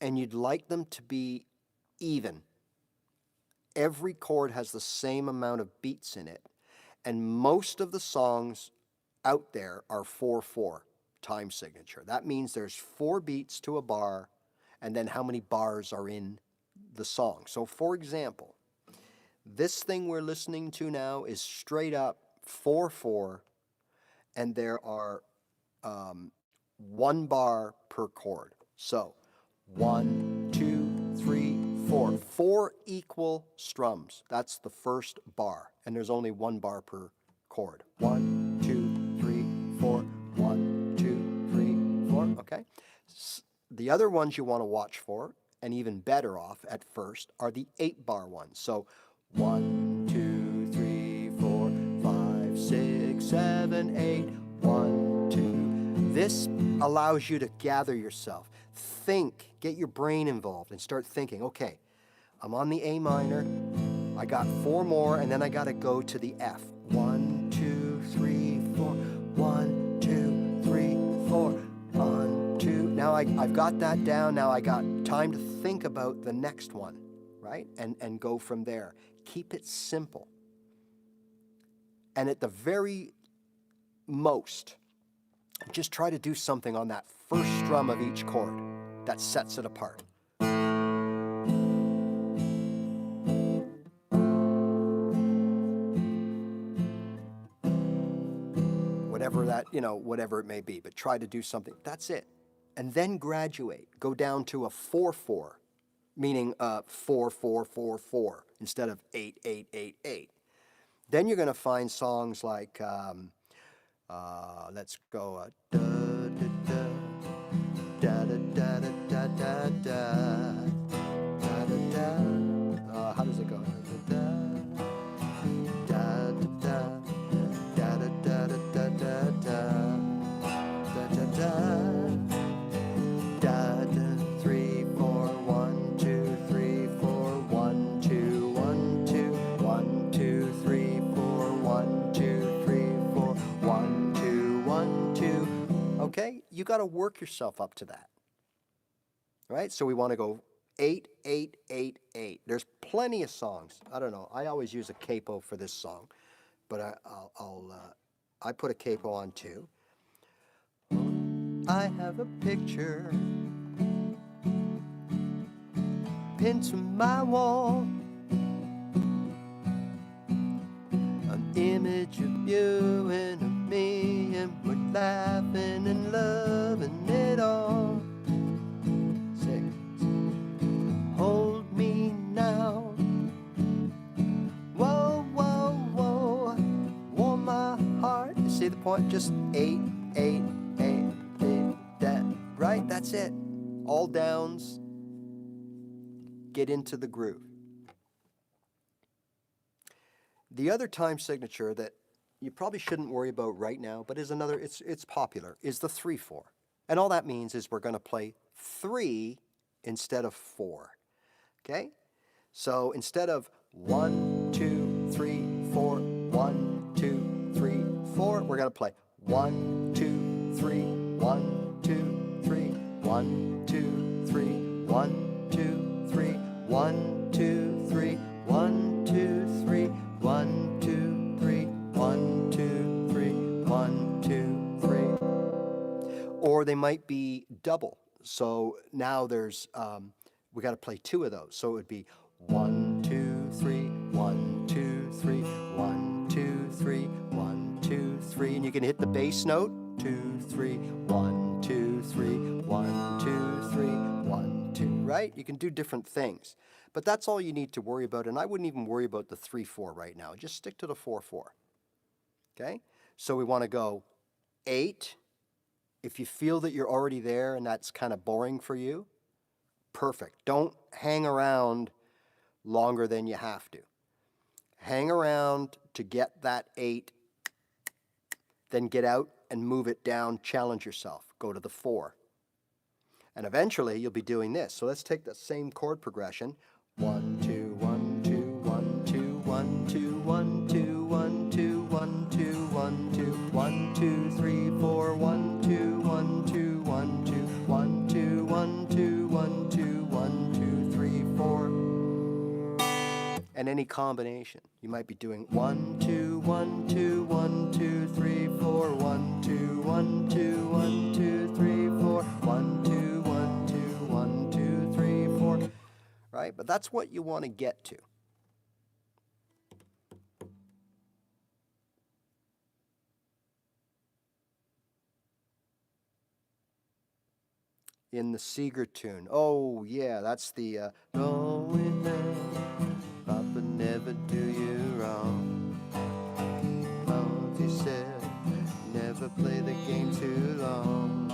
and you'd like them to be even. Every chord has the same amount of beats in it, and most of the songs out there are 4/4 time signature. That means there's 4 beats to a bar, and then how many bars are in the song. So for example, this thing we're listening to now is straight up 4/4, and there are 1 bar per chord. So 1, 2, 3, 4. 4 equal strums. That's the first bar, and there's only 1 bar per chord. 1, 2, 3, 4. 1, 2, 3, 4. Okay. The other ones you want to watch for, and even better off at first, are the 8-bar ones. So 1, 2, 3, 4, 5, 6, 7, 8. 1, 2. This allows you to gather yourself. Think, get your brain involved, and start thinking, okay, I'm on the A minor, I got 4 more, and then I got to go to the F. 1, 2, 3, 4. 1, 2, 3, 4. 1, 2. now I've got that down. Now I got time to think about the next one, right? And go from there. Keep it simple. And at the very most, just try to do something on that first strum of each chord that sets it apart. Whatever that, whatever it may be, but try to do something. That's it. And then graduate. Go down to a 4/4, meaning 4/4/4/4 instead of 8/8/8/8. Then you're going to find songs like, let's go, da da da da da da da da da da da. How does it go? Da da da da da da da da da da da da da 3 4 1 2 3 4 1 2 1 2 1 2 3 4 1 2 3 4 1 2 1 2. Okay, you got to work yourself up to that. Right? So we want to go 8/8/8/8. There's plenty of songs. I don't know. I always use a capo for this song, but I put a capo on too. I have a picture pinned to my wall, an image of you and of me, and we're laughing and loving it all. 6. Hold me now. Whoa, whoa, whoa. Warm my heart. You see the point? Just 8/8/8/8. That, right? That's it. All downs. Get into the groove. The other time signature that you probably shouldn't worry about right now, but is another, it's popular, is the 3/4. And all that means is we're going to play 3 instead of 4. Okay? So instead of 1 2 3 4 1 2 3 4, we're going to play 1 2 3 1 2 3 1 2 3 1 2 3 1 2 3 1 2 3 1 2 3 1 2 3 1 2 3. Or they might be double. So now there's we got to play 2 of those. So it would be 1 2 3 1 2 3 1 2 3 1 2 3, and you can hit the bass note 2 3 1 2 3 1 2 3 1 2. Right? You can do different things, but that's all you need to worry about. And I wouldn't even worry about the 3/4 right now. Just stick to the 4/4. Okay? So we want to go 8. If you feel that you're already there and that's kind of boring for you, perfect. Don't hang around longer than you have to. Hang around to get that 8, then get out and move it down, challenge yourself. Go to the 4. And eventually you'll be doing this. So let's take the same chord progression. 1 2 1 2 1 2 1 2 1 2 1 2 1 2 1 2 1 2 3 4 1 2 1 2 1 2 1 2 1 2 1 2 1 2 3 4. And any combination. You might be doing 1 2 1 2 1 2 3 4 1 2 1 2 1 2 3 4 1 2 1 2 1 2 3 4. Right? But that's what you want to get to. In the Seeger tune. Oh, yeah, that's the going down, Papa never do you wrong. Oh, he said, never play the game too long.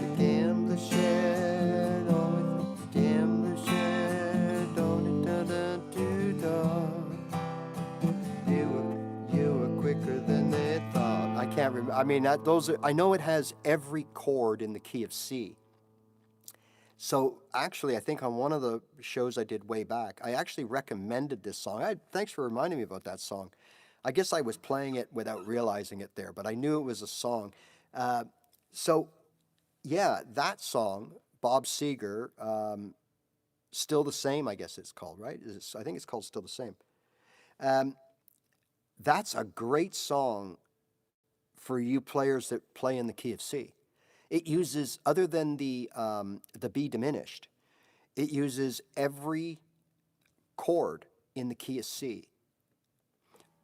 The gambler shared, oh, the gambler shared, don't it da-da-do-da. You were quicker than they thought. I can't remember. I mean, I know it has every chord in the key of C. So actually, I think on one of the shows I did way back, I actually recommended this song. Thanks for reminding me about that song. I guess I was playing it without realizing it there, but I knew it was a song. So, yeah, that song, Bob Seger, Still the Same, I guess it's called, right? I think it's called Still the Same. Um, that's a great song for you players that play in the key of C. It uses, other than the B diminished, it uses every chord in the key of C.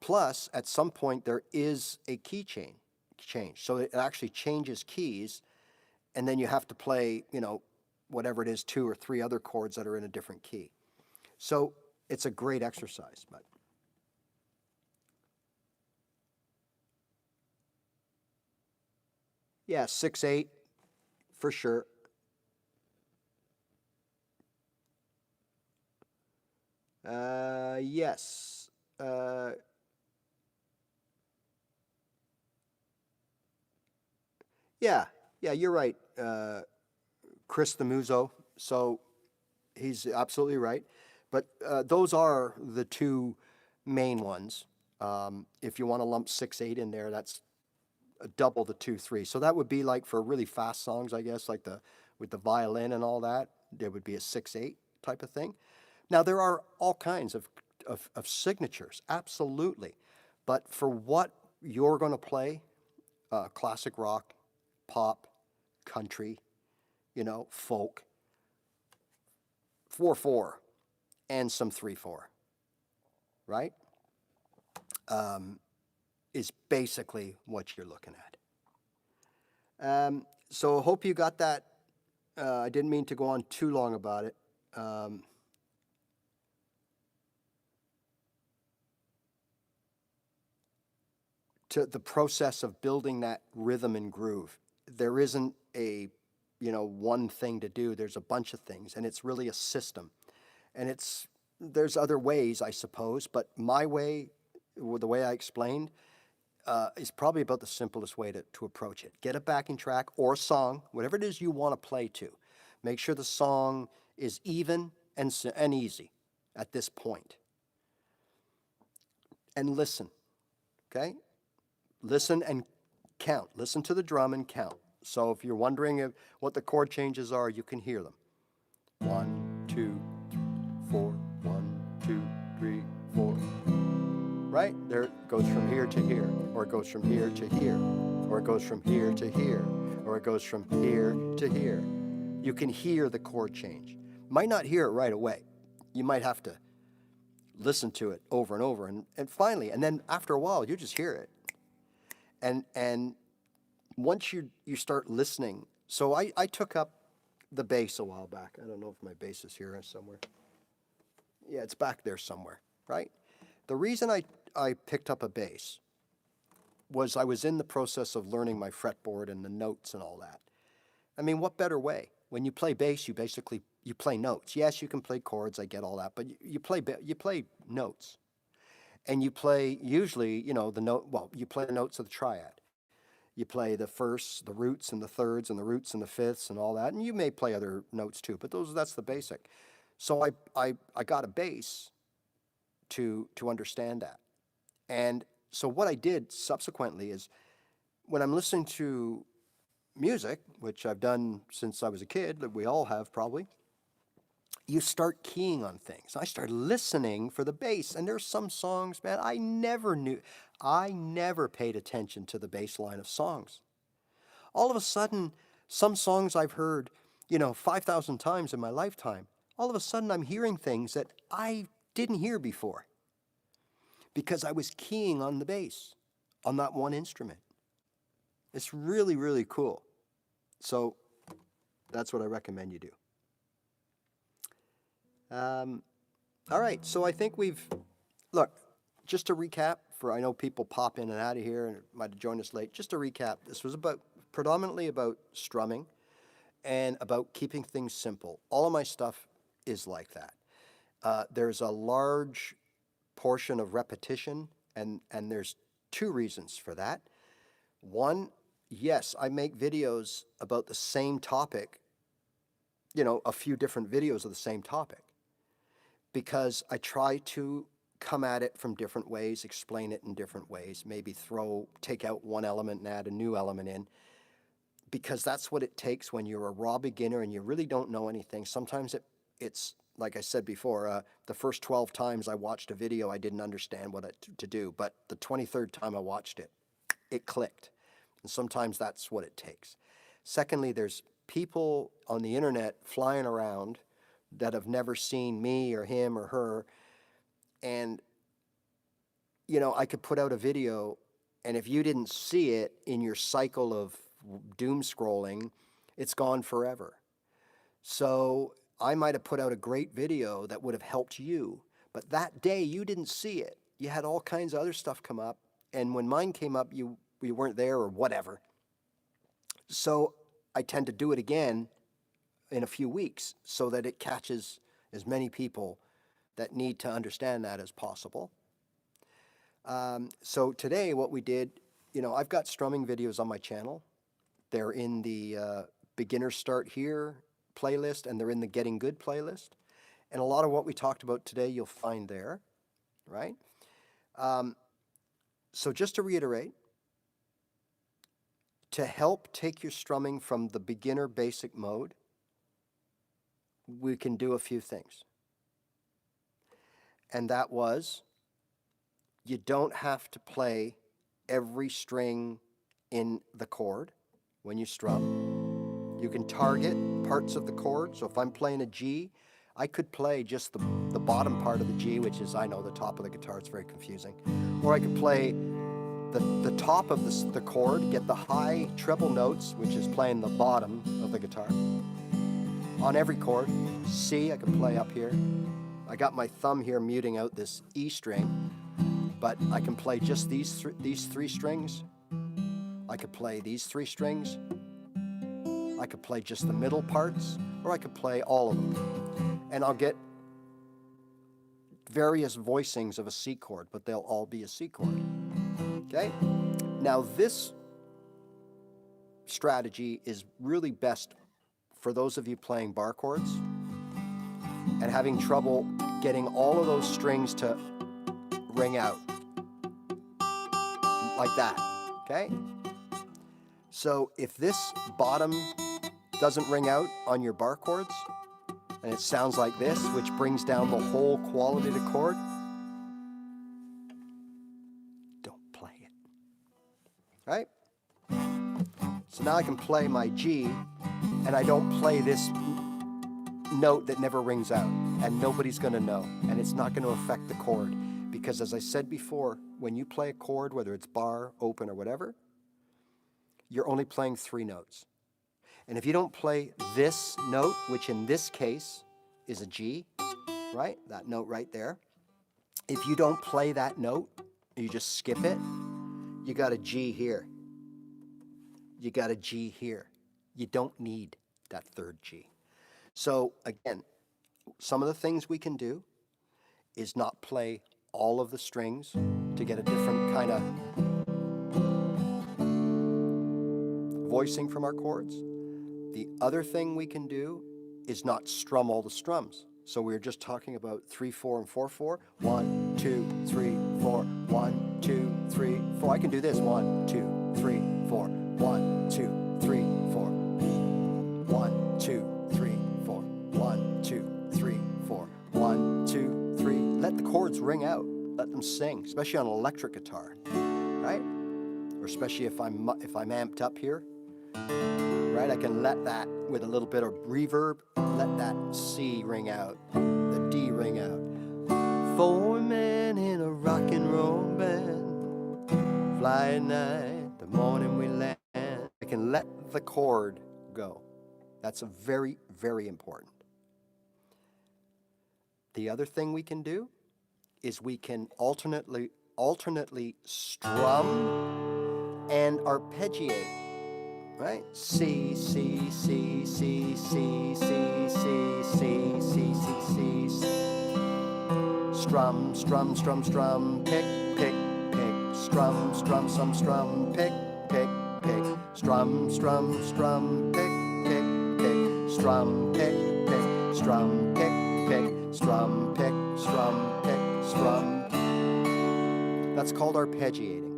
Plus, at some point, there is a key change. So it actually changes keys, and then you have to play, whatever it is, 2 or 3 other chords that are in a different key. So it's a great exercise. But yeah, 6/8 for sure. Yes. Yeah, yeah, you're right, Chris the Muso. So he's absolutely right. But those are the two main ones. If you want to lump 6/8 in there, that's double the 2/3. So that would be like for really fast songs, I guess, like with the violin and all that. There would be a 6/8 type of thing. Now there are all kinds of signatures, absolutely. But for what you're going to play, classic rock, pop, country, folk, 4/4 and some 3/4, right? Is basically what you're looking at. So hope you got that. I didn't mean to go on too long about it. To the process of building that rhythm and groove, there isn't a one thing to do. There's a bunch of things, and it's really a system. And there's other ways, I suppose, but my way, the way I explained, is probably about the simplest way to approach it. Get a backing track or a song, whatever it is you want to play to. Make sure the song is even and easy at this point. And listen, okay? Listen and count. Listen to the drum and count. So if you're wondering what the chord changes are, you can hear them. 1, 2, 4, 1, 2, 3, 4. Right? There it goes from here to here, or it goes from here to here, or it goes from here to here, or it goes from here to here. You can hear the chord change. Might not hear it right away. You might have to listen to it over and over, and finally, and then after a while, you just hear it. And once you start listening, so I took up the bass a while back. I don't know if my bass is here somewhere. Yeah, it's back there somewhere, right? The reason I picked up a bass was I was in the process of learning my fretboard and the notes and all that. I mean, what better way? When you play bass, you play notes. Yes, you can play chords, I get all that, but you play notes. And you play usually, you play the notes of the triad. You play the firsts, the roots and the thirds and the roots and the fifths and all that. And you may play other notes too, but that's the basic. So I got a bass to understand that. And so what I did subsequently is when I'm listening to music, which I've done since I was a kid, that we all have probably, you start keying on things. I started listening for the bass, and there's some songs, man, I never paid attention to the bass line of songs. All of a sudden, some songs I've heard, 5,000 times in my lifetime, all of a sudden I'm hearing things that I didn't hear before because I was keying on the bass, on that one instrument. It's really, really cool. So that's what I recommend you do. All right, so I think look, just to recap, I know people pop in and out of here and might have joined us late. Just to recap, this was predominantly about strumming and about keeping things simple. All of my stuff is like that. There's a large portion of repetition, and there's 2 reasons for that. One, yes, I make videos about the same topic, a few different videos of the same topic, because I try to come at it from different ways, explain it in different ways, maybe take out one element and add a new element in. because that's what it takes when you're a raw beginner and you really don't know anything. Sometimes it's like I said before, the first 12 times I watched a video, I didn't understand what to do. But the 23rd time I watched it, it clicked. And sometimes that's what it takes. Secondly, there's people on the internet flying around that have never seen me or him or her. And, you know, I could put out a video, and if you didn't see it in your cycle of doom scrolling, it's gone forever. So I might have put out a great video that would have helped you, but that day you didn't see it. You had all kinds of other stuff come up, and when mine came up, you weren't there or whatever. So I tend to do it again in a few weeks so that it catches as many people that need to understand that as possible. So today what we did, you know, I've got strumming videos on my channel. They're in the Beginner Start Here playlist, and they're in the Getting Good playlist. And a lot of what we talked about today you'll find there, right? So just to reiterate, to help take your strumming from the beginner basic mode, we can do a few things. And that was, you don't have to play every string in the chord when you strum. You can target parts of the chord. So if I'm playing a G, I could play just the bottom part of the G, which is, I know, the top of the guitar. It's very confusing. Or I could play the top of the chord, get the high treble notes, which is playing the bottom of the guitar. On every chord, C, I can play up here. I got my thumb here muting out this E string, but I can play just these three strings. I could play these three strings. I could play just the middle parts, or I could play all of them. And I'll get various voicings of a C chord, but they'll all be a C chord. Okay? Now this strategy is really best for those of you playing bar chords and having trouble getting all of those strings to ring out like that, okay? So if this bottom doesn't ring out on your bar chords and it sounds like this, which brings down the whole quality of the chord, don't play it, right? So now I can play my G and I don't play this note that never rings out, and nobody's going to know, and it's not going to affect the chord, because as I said before, when you play a chord, whether it's bar, open, or whatever, you're only playing 3 notes. And if you don't play this note, which in this case is a G, right? That note right there. If you don't play that note, you just skip it, you got a G here. You got a G here. You don't need that third G. So again, some of the things we can do is not play all of the strings to get a different kind of voicing from our chords. The other thing we can do is not strum all the strums. So we were just talking about 3/4 and 4/4. 1, 2, 3, 4. 1, 2, 3, 4. I can do this. 1, 2, 3, 4. 1, 2, 3, 4. 1, 2, 3, 4. 1, 2, 3, 4. 1, 2, 3. Let the chords ring out. Let them sing, especially on an electric guitar, right? Or especially if I'm amped up here, right? I can let that, with a little bit of reverb, let that C ring out, the D ring out. 4 men in a rock and roll band, fly at night, the morning we land. I can let the chord go. That's a very, very important. The other thing we can do is we can alternately strum and arpeggiate, right? C, C, C, C, C, C, C, C, C, C, C. Strum, strum, strum, strum, pick, pick, pick. Strum, strum, strum, strum, pick, pick, pick. Strum, strum, strum, pick, pick, pick. Strum, pick, pick. Strum, pick, pick. Strum, pick, strum, pick, strum. That's called arpeggiating.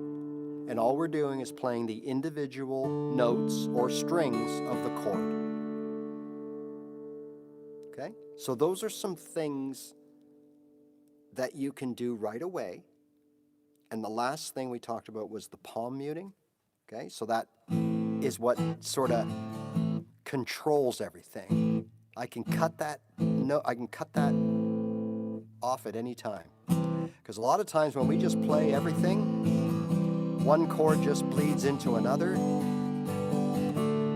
And all we're doing is playing the individual notes or strings of the chord. Okay? So those are some things that you can do right away. And the last thing we talked about was the palm muting. Okay? So that is what sort of controls everything. I can cut that off at any time. Because a lot of times when we just play everything, one chord just bleeds into another.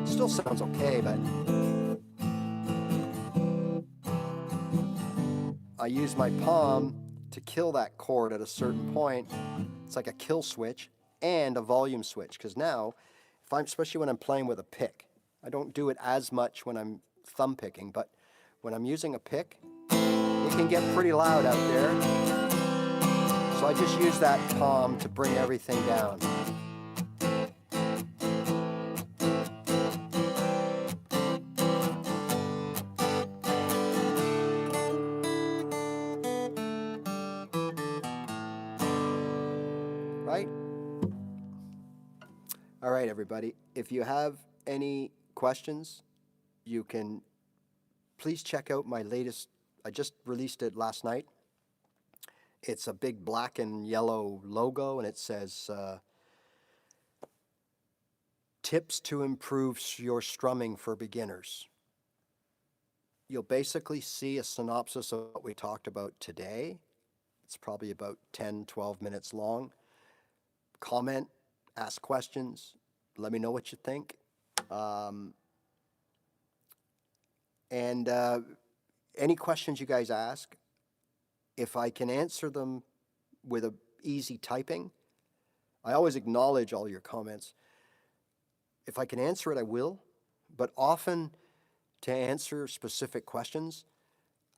Still sounds okay, but I use my palm to kill that chord at a certain point. It's like a kill switch and a volume switch. Because now, especially when I'm playing with a pick, I don't do it as much when I'm thumb picking, but when I'm using a pick, it can get pretty loud out there. So I just use that palm to bring everything down. Right? All right, everybody. If you have any questions, you can please check out my latest, I just released it last night. It's a big black and yellow logo, and it says, tips to improve your strumming for beginners. You'll basically see a synopsis of what we talked about today. It's probably about 10, 12 minutes long. Comment, ask questions, let me know what you think. Any questions you guys ask, if I can answer them with a easy typing, I always acknowledge all your comments. If I can answer it, I will, but often to answer specific questions,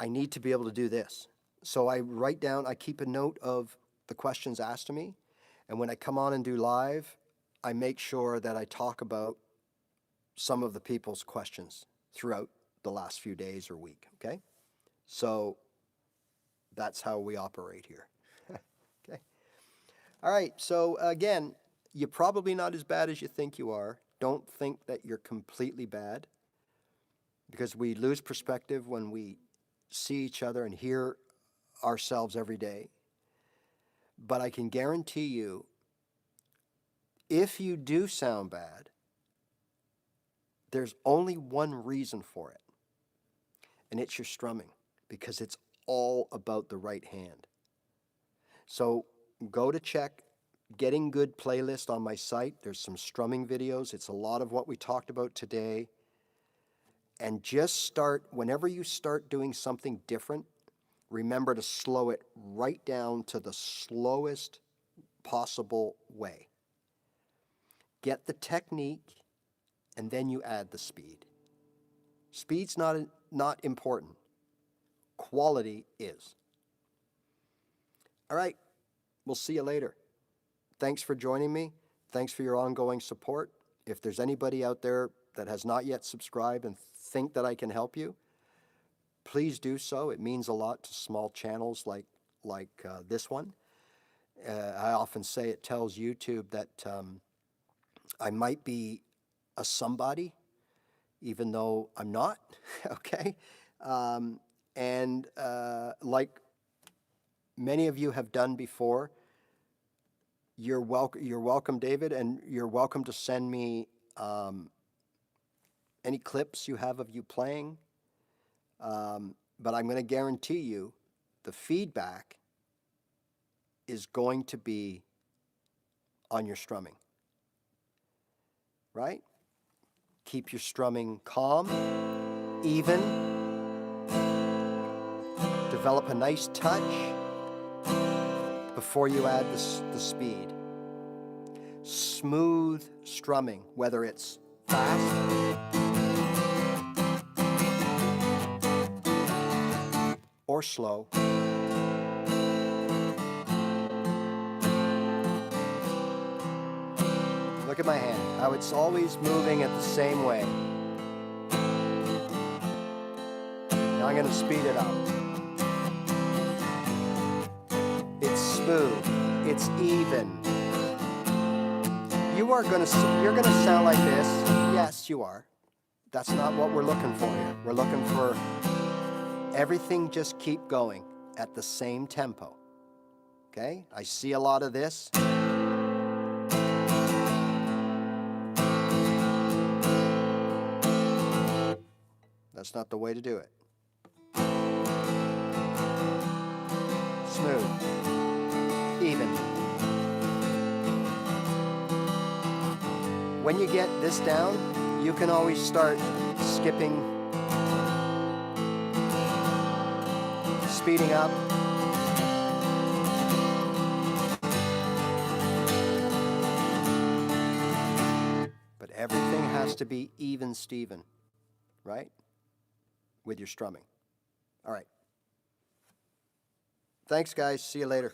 I need to be able to do this. So I write down, I keep a note of the questions asked to me, and when I come on and do live, I make sure that I talk about some of the people's questions throughout the last few days or week, okay? So that's how we operate here. Okay. All right, so again, you're probably not as bad as you think you are. Don't think that you're completely bad, because we lose perspective when we see each other and hear ourselves every day. But I can guarantee you, if you do sound bad, there's only one reason for it, and it's your strumming, because it's all about the right hand. So go to check Getting Good playlist on my site. There's some strumming videos. It's a lot of what we talked about today. And just start, whenever you start doing something different, remember to slow it right down to the slowest possible way. Get the technique, and then you add the speed. Speed's not important. Quality is. All right, we'll see you later. Thanks for joining me. Thanks for your ongoing support. If there's anybody out there that has not yet subscribed and think that I can help you, please do so. It means a lot to small channels like this one. I often say it tells YouTube that I might be a somebody, even though I'm not, okay? Like many of you have done before, you're welcome, David, and you're welcome to send me any clips you have of you playing. But I'm going to guarantee you the feedback is going to be on your strumming, right? Keep your strumming calm, even, develop a nice touch before you add the speed. Smooth strumming, whether it's fast or slow. Look at my hand, how it's always moving at the same way. Now I'm going to speed it up. It's smooth, it's even. you're gonna sound like this. Yes, you are. That's not what we're looking for here. We're looking for everything just keep going at the same tempo. Okay? I see a lot of this. That's not the way to do it. Smooth. Even. When you get this down, you can always start skipping, speeding up. But everything has to be even, Steven, right? With your strumming. All right. Thanks, guys. See you later.